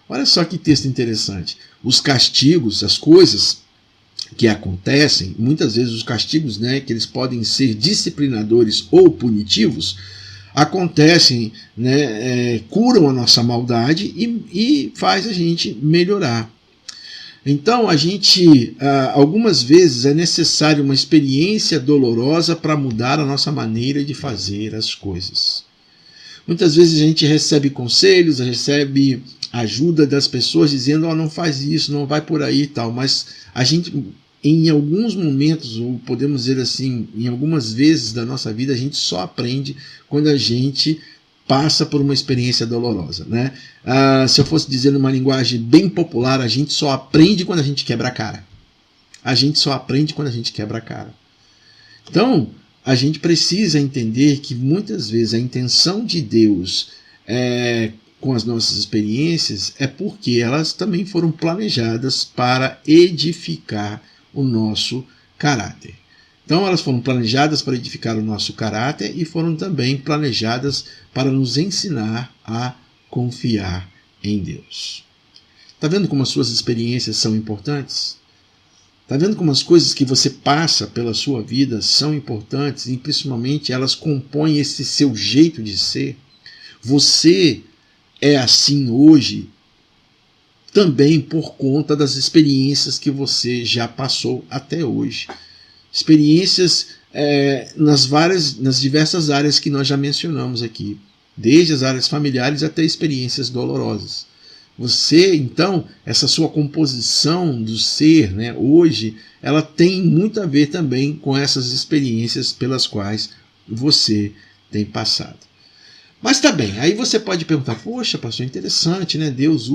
Olha só que texto interessante. Os castigos, as coisas que acontecem, muitas vezes os castigos, né, que eles podem ser disciplinadores ou punitivos, acontecem, né, curam a nossa maldade e faz a gente melhorar. Então a gente, algumas vezes é necessário uma experiência dolorosa para mudar a nossa maneira de fazer as coisas. Muitas vezes a gente recebe conselhos, recebe ajuda das pessoas dizendo, não faz isso, não vai por aí e tal, mas a gente, em alguns momentos, ou podemos dizer assim, em algumas vezes da nossa vida, a gente só aprende quando a gente passa por uma experiência dolorosa, né? Se eu fosse dizer numa linguagem bem popular, a gente só aprende quando a gente quebra a cara. A gente só aprende quando a gente quebra a cara. Então, a gente precisa entender que muitas vezes a intenção de Deus com as nossas experiências é porque elas também foram planejadas para edificar o nosso caráter. Então elas foram planejadas para edificar o nosso caráter e foram também planejadas para nos ensinar a confiar em Deus. Está vendo como as suas experiências são importantes? Está vendo como as coisas que você passa pela sua vida são importantes e principalmente elas compõem esse seu jeito de ser? Você é assim hoje também por conta das experiências que você já passou até hoje. Experiências nas diversas áreas que nós já mencionamos aqui, desde as áreas familiares até experiências dolorosas. Você, então, essa sua composição do ser, né, hoje, ela tem muito a ver também com essas experiências pelas quais você tem passado. Mas tá bem, aí você pode perguntar, poxa, pastor, interessante, né? Deus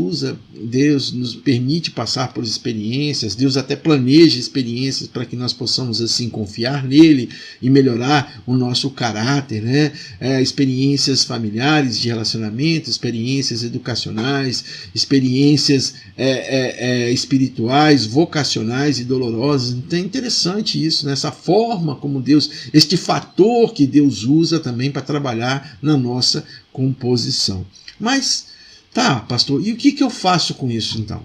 nos permite passar por experiências, Deus até planeja experiências para que nós possamos assim confiar nele e melhorar o nosso caráter, né? Experiências familiares de relacionamento, experiências educacionais, experiências espirituais, vocacionais e dolorosas. Então é interessante isso, né? Essa forma como Deus, este fator que Deus usa também para trabalhar na nossa composição. Mas, tá, pastor, e o que eu faço com isso então?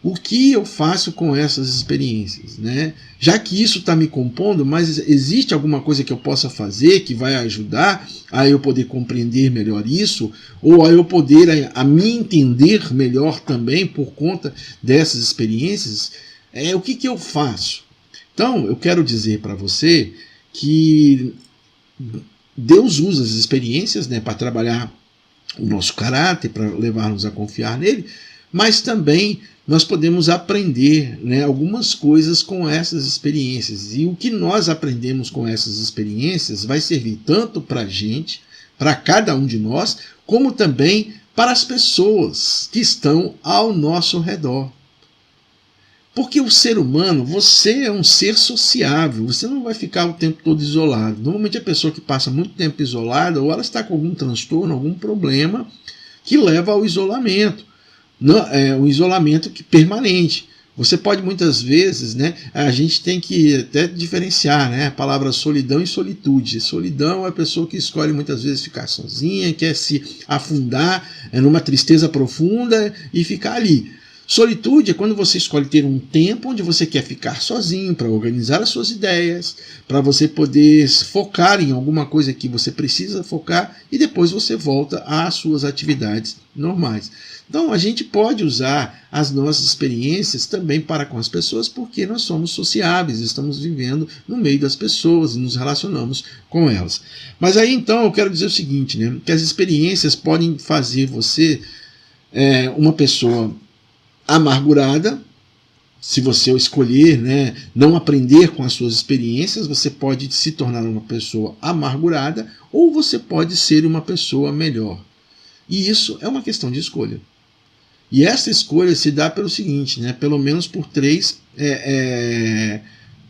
O que eu faço com essas experiências, né? Já que isso está me compondo, mas existe alguma coisa que eu possa fazer que vai ajudar a eu poder compreender melhor isso, ou a eu poder a me entender melhor também por conta dessas experiências? O que eu faço? Então, eu quero dizer para você que Deus usa as experiências, né, para trabalhar o nosso caráter, para levar-nos a confiar nele, mas também nós podemos aprender, né, algumas coisas com essas experiências. E o que nós aprendemos com essas experiências vai servir tanto para a gente, para cada um de nós, como também para as pessoas que estão ao nosso redor. Porque o ser humano, você é um ser sociável, você não vai ficar o tempo todo isolado. Normalmente a pessoa que passa muito tempo isolada, ou ela está com algum transtorno, algum problema que leva ao isolamento. Um isolamento permanente. Você pode muitas vezes, né, a gente tem que até diferenciar, né, a palavra solidão e solitude. Solidão é a pessoa que escolhe muitas vezes ficar sozinha, quer se afundar numa tristeza profunda e ficar ali. Solitude é quando você escolhe ter um tempo onde você quer ficar sozinho, para organizar as suas ideias, para você poder focar em alguma coisa que você precisa focar e depois você volta às suas atividades normais. Então a gente pode usar as nossas experiências também para com as pessoas, porque nós somos sociáveis, estamos vivendo no meio das pessoas e nos relacionamos com elas. Mas aí então eu quero dizer o seguinte, né, que as experiências podem fazer você uma pessoa amargurada. Se você escolher, né, não aprender com as suas experiências, você pode se tornar uma pessoa amargurada, ou você pode ser uma pessoa melhor. E isso é uma questão de escolha. E essa escolha se dá pelo seguinte, né, pelo menos por 3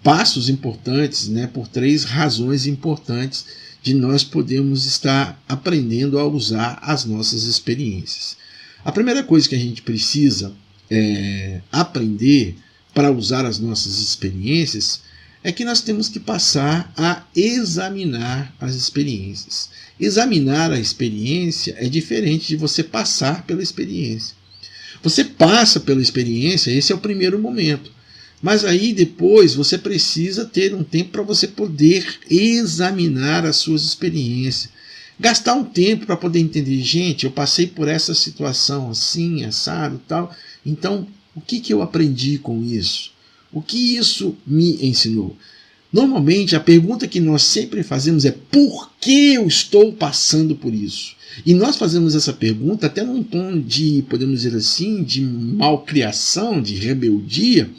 passos importantes, né, por 3 razões importantes de nós podermos estar aprendendo a usar as nossas experiências. A primeira coisa que a gente precisa aprender para usar as nossas experiências é que nós temos que passar a examinar as experiências. Examinar a experiência é diferente de você passar pela experiência. Você passa pela experiência, esse é o primeiro momento. Mas aí depois você precisa ter um tempo para você poder examinar as suas experiências. Gastar um tempo para poder entender, gente, eu passei por essa situação assim, assado, tal. Então, o que eu aprendi com isso? O que isso me ensinou? Normalmente, a pergunta que nós sempre fazemos é: por que eu estou passando por isso? E nós fazemos essa pergunta até num tom de, podemos dizer assim, de malcriação, de rebeldia,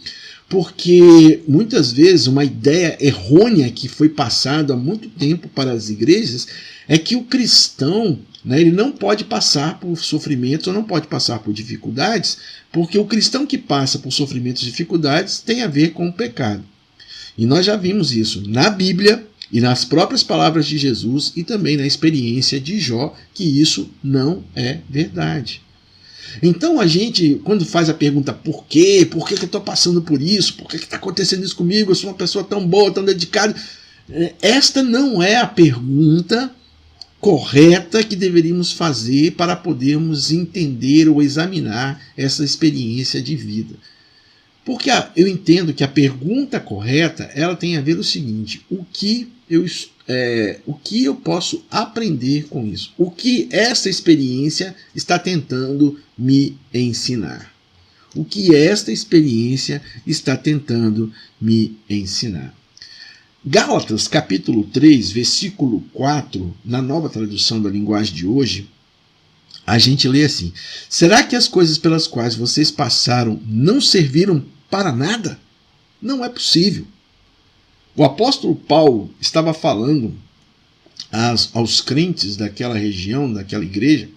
porque muitas vezes uma ideia errônea que foi passada há muito tempo para as igrejas é que o cristão, né, ele não pode passar por sofrimentos ou não pode passar por dificuldades, porque o cristão que passa por sofrimentos e dificuldades tem a ver com o pecado. E nós já vimos isso na Bíblia e nas próprias palavras de Jesus e também na experiência de Jó, que isso não é verdade. Então a gente, quando faz a pergunta por quê? Por que eu estou passando por isso? Por que está acontecendo isso comigo? Eu sou uma pessoa tão boa, tão dedicada. Esta não é a pergunta correta que deveríamos fazer para podermos entender ou examinar essa experiência de vida. Porque eu entendo que a pergunta correta, ela tem a ver o seguinte: o que eu posso aprender com isso? O que essa experiência está tentando me ensinar? o que esta experiência está tentando me ensinar. Gálatas capítulo 3, versículo 4, na nova tradução da linguagem de hoje, a gente lê assim: será que as coisas pelas quais vocês passaram não serviram para nada? Não é possível. O apóstolo Paulo estava falando aos crentes daquela região, daquela igreja,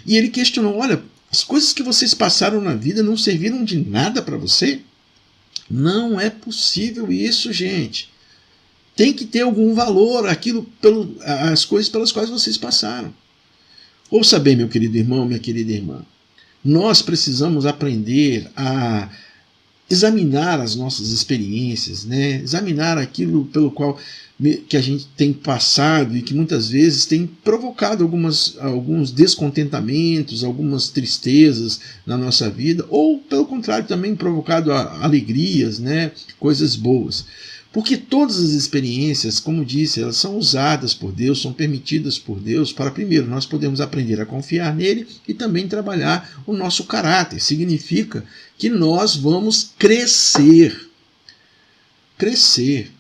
e ele questionou: olha, as coisas que vocês passaram na vida não serviram de nada para você? Não é possível isso, gente. Tem que ter algum valor as coisas pelas quais vocês passaram. Ouça bem, meu querido irmão, minha querida irmã. Nós precisamos aprender a examinar as nossas experiências, né? Examinar aquilo pelo qual que a gente tem passado e que muitas vezes tem provocado alguns descontentamentos, algumas tristezas na nossa vida, ou pelo contrário também provocado alegrias, né? Coisas boas. Porque todas as experiências, como disse, elas são usadas por Deus, são permitidas por Deus para, primeiro, nós podemos aprender a confiar nele e também trabalhar o nosso caráter. Significa que nós vamos crescer. Crescer.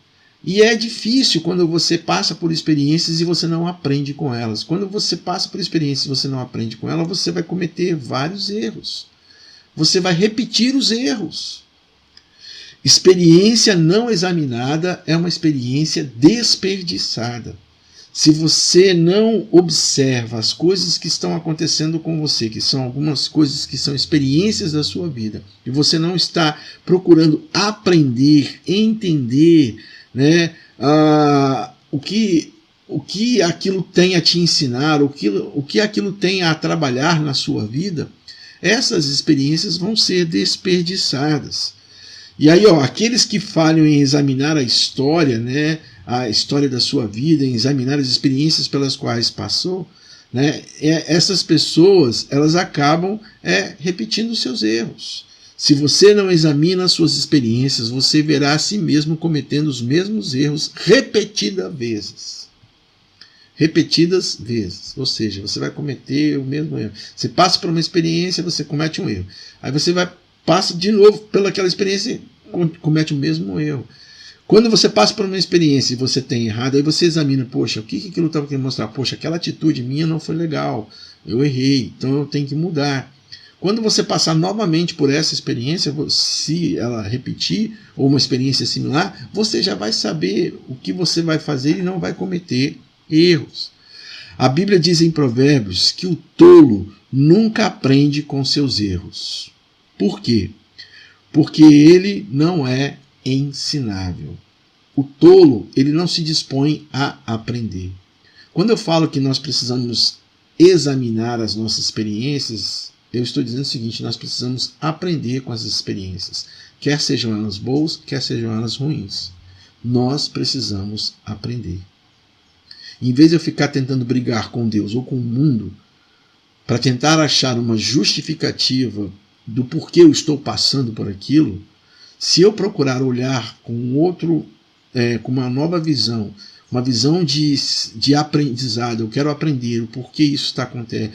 E é difícil quando você passa por experiências e você não aprende com elas. Quando você passa por experiências e você não aprende com elas, você vai cometer vários erros. Você vai repetir os erros. Experiência não examinada é uma experiência desperdiçada. Se você não observa as coisas que estão acontecendo com você, que são algumas coisas que são experiências da sua vida, e você não está procurando aprender, entender, né, o que aquilo tem a te ensinar, o que aquilo tem a trabalhar na sua vida, essas experiências vão ser desperdiçadas. E aí, aqueles que falham em examinar a história, né, a história da sua vida, em examinar as experiências pelas quais passou, né, essas pessoas, elas acabam repetindo seus erros. Se você não examina as suas experiências, você verá a si mesmo cometendo os mesmos erros repetidas vezes. Repetidas vezes. Ou seja, você vai cometer o mesmo erro. Você passa por uma experiência, você comete um erro. Aí você passa de novo pelaquela experiência e comete o mesmo erro. Quando você passa por uma experiência e você tem errado, aí você examina: poxa, o que aquilo estava querendo mostrar? Poxa, aquela atitude minha não foi legal, eu errei, então eu tenho que mudar. Quando você passar novamente por essa experiência, se ela repetir, ou uma experiência similar, você já vai saber o que você vai fazer e não vai cometer erros. A Bíblia diz em Provérbios que o tolo nunca aprende com seus erros. Por quê? Porque ele não é ensinável. O tolo, ele não se dispõe a aprender. Quando eu falo que nós precisamos examinar as nossas experiências, eu estou dizendo o seguinte: nós precisamos aprender com as experiências, quer sejam elas boas, quer sejam elas ruins. Nós precisamos aprender. Em vez de eu ficar tentando brigar com Deus ou com o mundo, para tentar achar uma justificativa do porquê eu estou passando por aquilo, se eu procurar olhar com com uma nova visão, uma visão de aprendizado, eu quero aprender o porquê isso está acontecendo,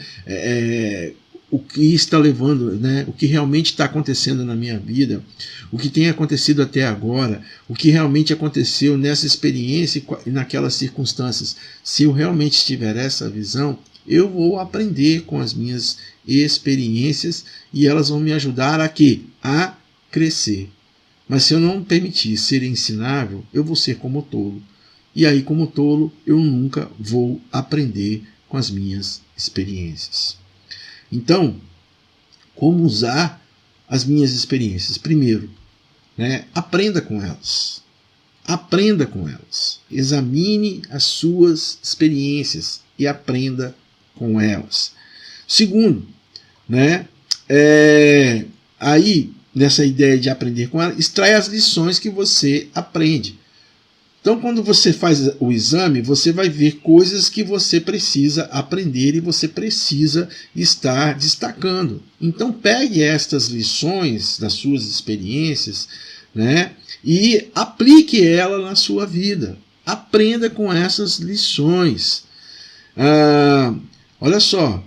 o que está levando, né, o que realmente está acontecendo na minha vida, o que tem acontecido até agora, o que realmente aconteceu nessa experiência e naquelas circunstâncias. Se eu realmente tiver essa visão, eu vou aprender com as minhas experiências e elas vão me ajudar a quê? A crescer. Mas se eu não permitir ser ensinável, eu vou ser como tolo. E aí, como tolo, eu nunca vou aprender com as minhas experiências. Então, como usar as minhas experiências? Primeiro, né, aprenda com elas. Aprenda com elas. Examine as suas experiências e aprenda com elas. Segundo, né, aí, nessa ideia de aprender com elas, extrai as lições que você aprende. Então, quando você faz o exame, você vai ver coisas que você precisa aprender e você precisa estar destacando. Então, pegue estas lições das suas experiências, né, e aplique ela na sua vida. Aprenda com essas lições. Olha só,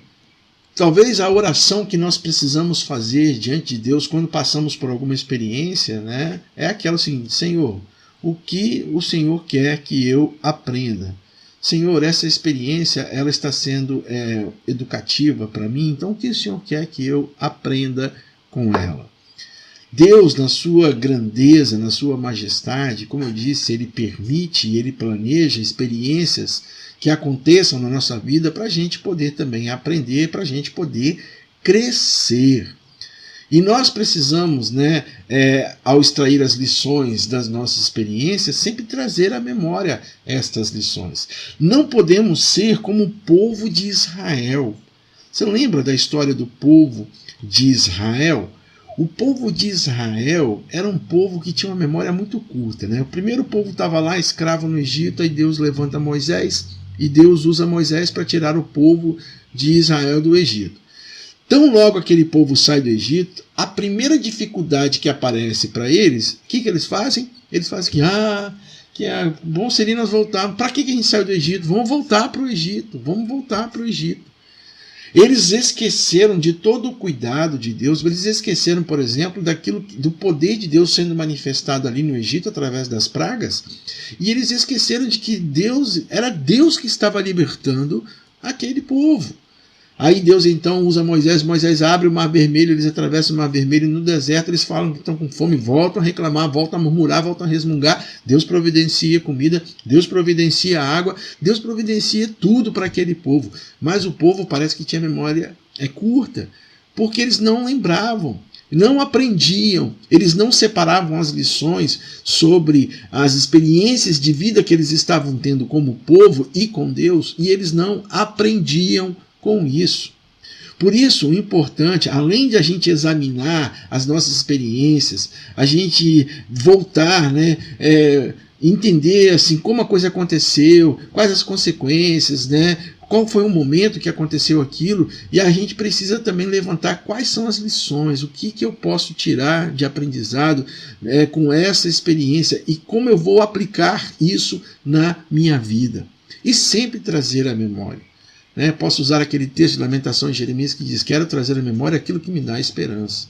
Talvez a oração que nós precisamos fazer diante de Deus quando passamos por alguma experiência, né, é aquela seguinte: Senhor, o que o Senhor quer que eu aprenda? Senhor, essa experiência ela está sendo educativa para mim, então o que o Senhor quer que eu aprenda com ela? Deus, na sua grandeza, na sua majestade, como eu disse, Ele permite e Ele planeja experiências que aconteçam na nossa vida para a gente poder também aprender, para a gente poder crescer. E nós precisamos, né, ao extrair as lições das nossas experiências, sempre trazer à memória estas lições. Não podemos ser como o povo de Israel. Você lembra da história do povo de Israel? O povo de Israel era um povo que tinha uma memória muito curta, né? O primeiro povo estava lá, escravo no Egito, aí Deus levanta Moisés, e Deus usa Moisés para tirar o povo de Israel do Egito. Tão logo aquele povo sai do Egito, a primeira dificuldade que aparece para eles, o que eles fazem? Eles fazem bom seria nós voltarmos. Para que a gente saiu do Egito? Vamos voltar para o Egito, vamos voltar para o Egito. Eles esqueceram de todo o cuidado de Deus, eles esqueceram, por exemplo, do poder de Deus sendo manifestado ali no Egito através das pragas, e eles esqueceram de que era Deus que estava libertando aquele povo. Aí Deus então usa Moisés abre o Mar Vermelho, eles atravessam o Mar Vermelho no deserto, eles falam que estão com fome, voltam a reclamar, voltam a murmurar, voltam a resmungar. Deus providencia comida, Deus providencia água, Deus providencia tudo para aquele povo. Mas o povo parece que tinha memória curta, porque eles não lembravam, não aprendiam, eles não separavam as lições sobre as experiências de vida que eles estavam tendo como povo e com Deus, e eles não aprendiam com isso. Por isso, o importante, além de a gente examinar as nossas experiências, a gente voltar, né, entender assim, como a coisa aconteceu, quais as consequências, né, qual foi o momento que aconteceu aquilo, e a gente precisa também levantar quais são as lições, o que eu posso tirar de aprendizado com essa experiência e como eu vou aplicar isso na minha vida. E sempre trazer à memória. Posso usar aquele texto de Lamentações de Jeremias que diz: quero trazer à memória aquilo que me dá esperança.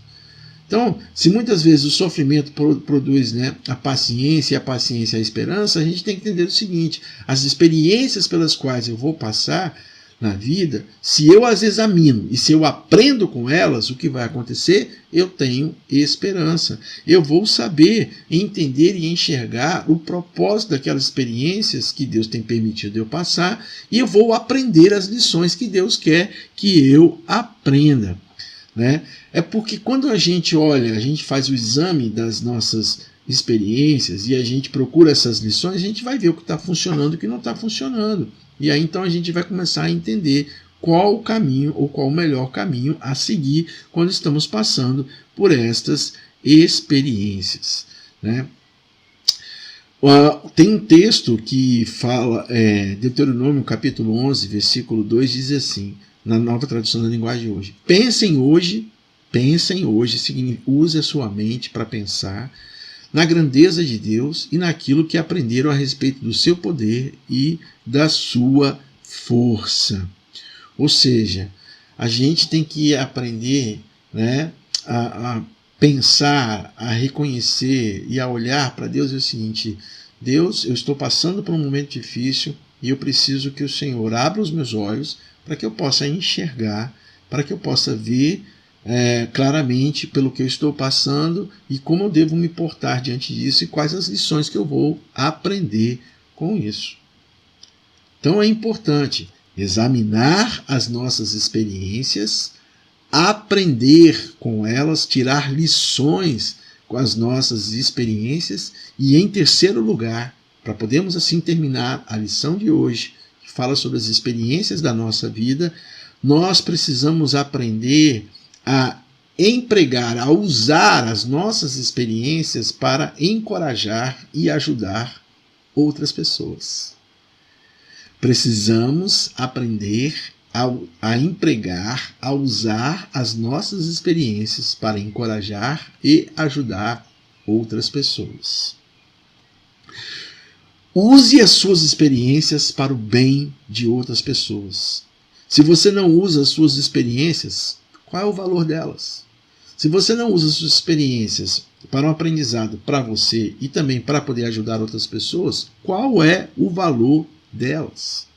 Então, se muitas vezes o sofrimento produz, né, a paciência, e a paciência a esperança, a gente tem que entender o seguinte: as experiências pelas quais eu vou passar na vida, se eu as examino e se eu aprendo com elas, o que vai acontecer? Eu tenho esperança. Eu vou saber entender e enxergar o propósito daquelas experiências que Deus tem permitido eu passar, e eu vou aprender as lições que Deus quer que eu aprenda. Né? É porque quando a gente olha, a gente faz o exame das nossas experiências e a gente procura essas lições, a gente vai ver o que está funcionando e o que não está funcionando. E aí então a gente vai começar a entender qual o caminho ou qual o melhor caminho a seguir quando estamos passando por estas experiências. Né? Tem um texto que fala, Deuteronômio capítulo 11, versículo 2, diz assim, na Nova Tradução da Linguagem de hoje: pensem hoje, use a sua mente para pensar na grandeza de Deus e naquilo que aprenderam a respeito do seu poder e da sua força. Ou seja, a gente tem que aprender, né, a pensar, a reconhecer e a olhar para Deus. É o seguinte: Deus, eu estou passando por um momento difícil e eu preciso que o Senhor abra os meus olhos para que eu possa enxergar, para que eu possa ver claramente pelo que eu estou passando e como eu devo me portar diante disso e quais as lições que eu vou aprender com isso. Então é importante examinar as nossas experiências, aprender com elas, tirar lições com as nossas experiências e, em terceiro lugar, para podermos assim terminar a lição de hoje, que fala sobre as experiências da nossa vida, nós precisamos aprender a empregar, a usar as nossas experiências para encorajar e ajudar outras pessoas. Precisamos aprender a empregar, a usar as nossas experiências para encorajar e ajudar outras pessoas. Use as suas experiências para o bem de outras pessoas. Se você não usa as suas experiências, qual é o valor delas? Se você não usa as suas experiências para um aprendizado para você e também para poder ajudar outras pessoas, qual é o valor delas?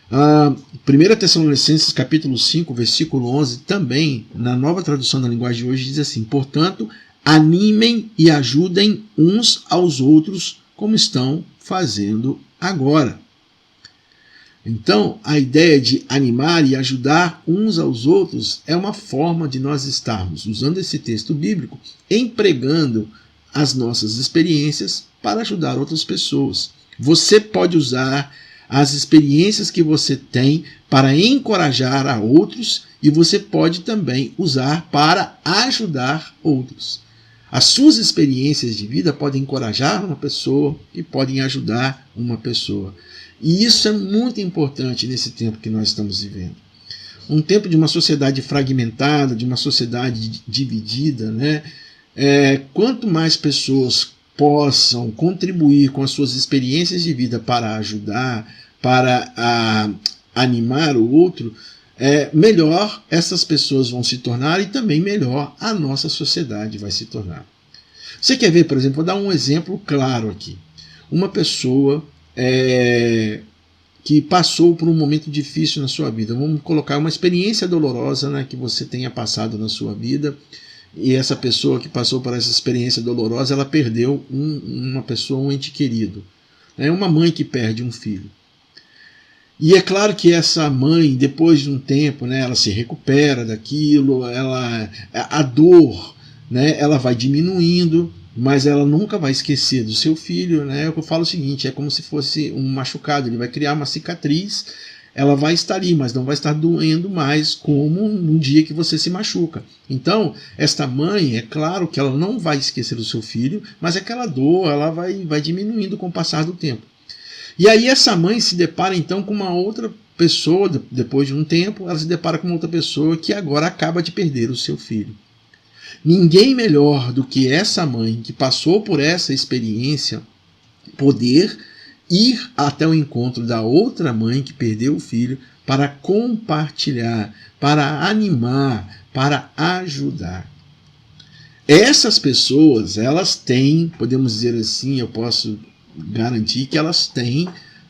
1 Tessalonicenses capítulo 5, versículo 11, também, na nova tradução da linguagem de hoje, diz assim: portanto, animem e ajudem uns aos outros como estão fazendo agora. Então, a ideia de animar e ajudar uns aos outros é uma forma de nós estarmos, usando esse texto bíblico, empregando as nossas experiências para ajudar outras pessoas. Você pode usar as experiências que você tem para encorajar a outros e você pode também usar para ajudar outros. As suas experiências de vida podem encorajar uma pessoa e podem ajudar uma pessoa. E isso é muito importante nesse tempo que nós estamos vivendo. Um tempo de uma sociedade fragmentada, de uma sociedade dividida, né? Quanto mais pessoas possam contribuir com as suas experiências de vida para ajudar, para animar o outro, melhor essas pessoas vão se tornar e também melhor a nossa sociedade vai se tornar. Você quer ver, por exemplo, vou dar um exemplo claro aqui. Uma pessoa que passou por um momento difícil na sua vida. Vamos colocar uma experiência dolorosa, né, que você tenha passado na sua vida, e essa pessoa que passou por essa experiência dolorosa, ela perdeu uma pessoa, um ente querido. É uma mãe que perde um filho. E é claro que essa mãe, depois de um tempo, né, ela se recupera daquilo, a dor, né, ela vai diminuindo, mas ela nunca vai esquecer do seu filho, né? Eu falo o seguinte, é como se fosse um machucado, ele vai criar uma cicatriz, ela vai estar ali, mas não vai estar doendo mais como no dia que você se machuca. Então, esta mãe, é claro que ela não vai esquecer do seu filho, mas aquela dor, ela vai diminuindo com o passar do tempo. E aí essa mãe se depara então com uma outra pessoa, depois de um tempo, ela se depara com uma outra pessoa que agora acaba de perder o seu filho. Ninguém melhor do que essa mãe que passou por essa experiência poder ir até o encontro da outra mãe que perdeu o filho para compartilhar, para animar, para ajudar. Essas pessoas, elas têm, podemos dizer assim, eu posso garantir que elas têm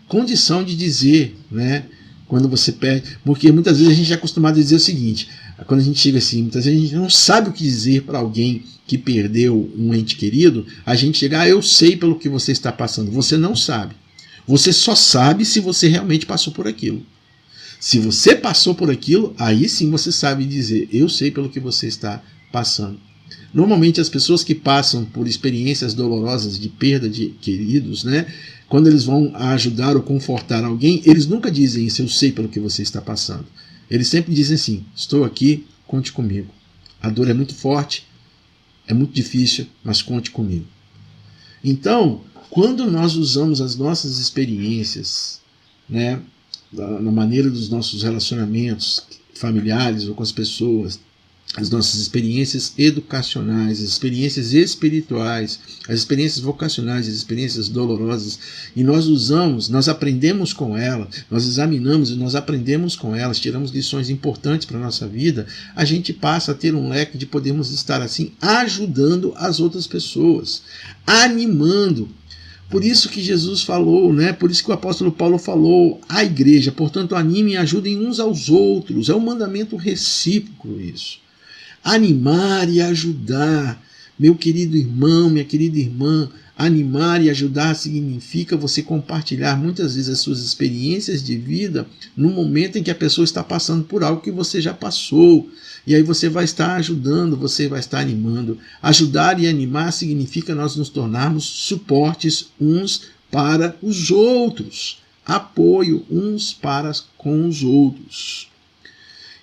condição de dizer, né, quando você perde, porque muitas vezes a gente é acostumado a dizer o seguinte, quando a gente chega assim, muitas vezes a gente não sabe o que dizer para alguém que perdeu um ente querido, a gente chega, eu sei pelo que você está passando. Você não sabe. Você só sabe se você realmente passou por aquilo. Se você passou por aquilo, aí sim você sabe dizer, eu sei pelo que você está passando. Normalmente as pessoas que passam por experiências dolorosas de perda de queridos, né, quando eles vão ajudar ou confortar alguém, eles nunca dizem isso, eu sei pelo que você está passando. Eles sempre dizem assim, estou aqui, conte comigo. A dor é muito forte, é muito difícil, mas conte comigo. Então, quando nós usamos as nossas experiências, né, na maneira dos nossos relacionamentos familiares ou com as pessoas, as nossas experiências educacionais, as experiências espirituais, as experiências vocacionais, as experiências dolorosas, e nós usamos, nós aprendemos com elas, nós examinamos e nós aprendemos com elas, tiramos lições importantes para a nossa vida, a gente passa a ter um leque de podermos estar assim, ajudando as outras pessoas, animando. Por isso que Jesus falou, né? Por isso que o apóstolo Paulo falou à igreja, portanto animem e ajudem uns aos outros, é um mandamento recíproco isso. Animar e ajudar, meu querido irmão, minha querida irmã, animar e ajudar significa você compartilhar muitas vezes as suas experiências de vida no momento em que a pessoa está passando por algo que você já passou. E aí você vai estar ajudando, você vai estar animando. Ajudar e animar significa nós nos tornarmos suportes uns para os outros. Apoio uns para com os outros.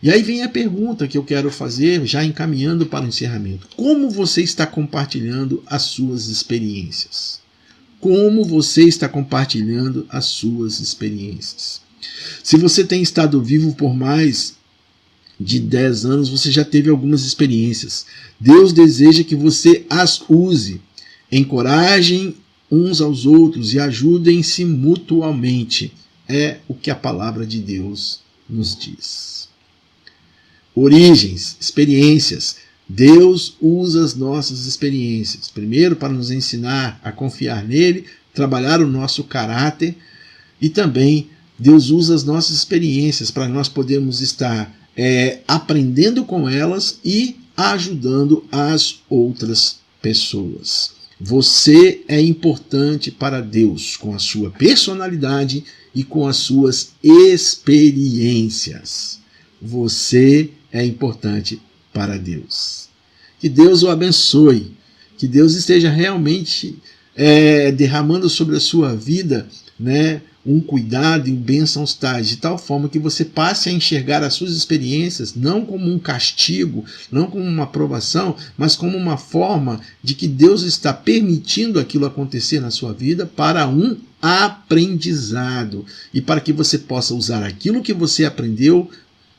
E aí vem a pergunta que eu quero fazer, já encaminhando para o encerramento. Como você está compartilhando as suas experiências? Como você está compartilhando as suas experiências? Se você tem estado vivo por mais de 10 anos, você já teve algumas experiências. Deus deseja que você as use. Encorajem uns aos outros e ajudem-se mutuamente. É o que a palavra de Deus nos diz. Origens, experiências. Deus usa as nossas experiências, primeiro para nos ensinar a confiar nele, trabalhar o nosso caráter, e também Deus usa as nossas experiências para nós podermos estar aprendendo com elas e ajudando as outras pessoas. Você é importante para Deus com a sua personalidade e com as suas experiências. Você é importante para Deus. Que Deus o abençoe. Que Deus esteja realmente derramando sobre a sua vida, né, um cuidado e bênçãos tais, de tal forma que você passe a enxergar as suas experiências não como um castigo, não como uma aprovação, mas como uma forma de que Deus está permitindo aquilo acontecer na sua vida para um aprendizado e para que você possa usar aquilo que você aprendeu,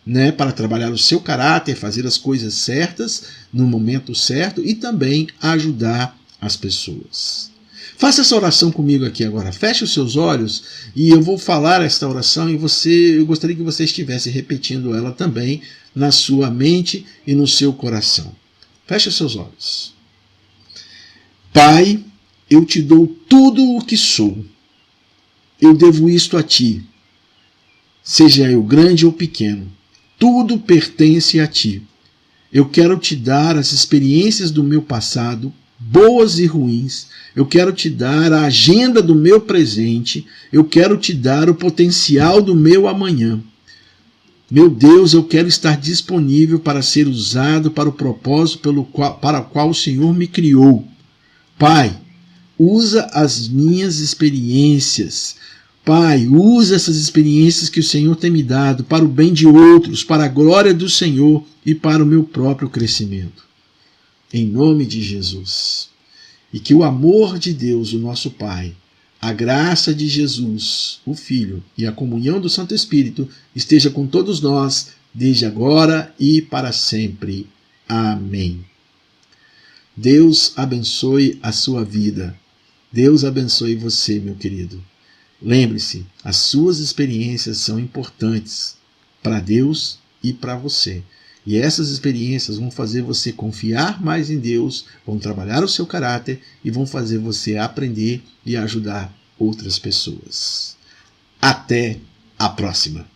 né, para trabalhar o seu caráter, fazer as coisas certas no momento certo e também ajudar as pessoas. Faça essa oração comigo aqui agora. Feche os seus olhos e eu vou falar esta oração e eu gostaria que você estivesse repetindo ela também na sua mente e no seu coração. Feche os seus olhos. Pai, eu te dou tudo o que sou. Eu devo isto a ti. Seja eu grande ou pequeno, tudo pertence a ti. Eu quero te dar as experiências do meu passado, boas e ruins. Eu quero te dar a agenda do meu presente. Eu quero te dar o potencial do meu amanhã. Meu Deus, eu quero estar disponível para ser usado para o propósito para o qual o Senhor me criou. Pai, usa as minhas experiências. Pai, usa essas experiências que o Senhor tem me dado para o bem de outros, para a glória do Senhor e para o meu próprio crescimento. Em nome de Jesus. E que o amor de Deus, o nosso Pai, a graça de Jesus, o Filho, e a comunhão do Santo Espírito esteja com todos nós, desde agora e para sempre. Amém. Deus abençoe a sua vida. Deus abençoe você, meu querido. Lembre-se, as suas experiências são importantes para Deus e para você. E essas experiências vão fazer você confiar mais em Deus, vão trabalhar o seu caráter e vão fazer você aprender e ajudar outras pessoas. Até a próxima!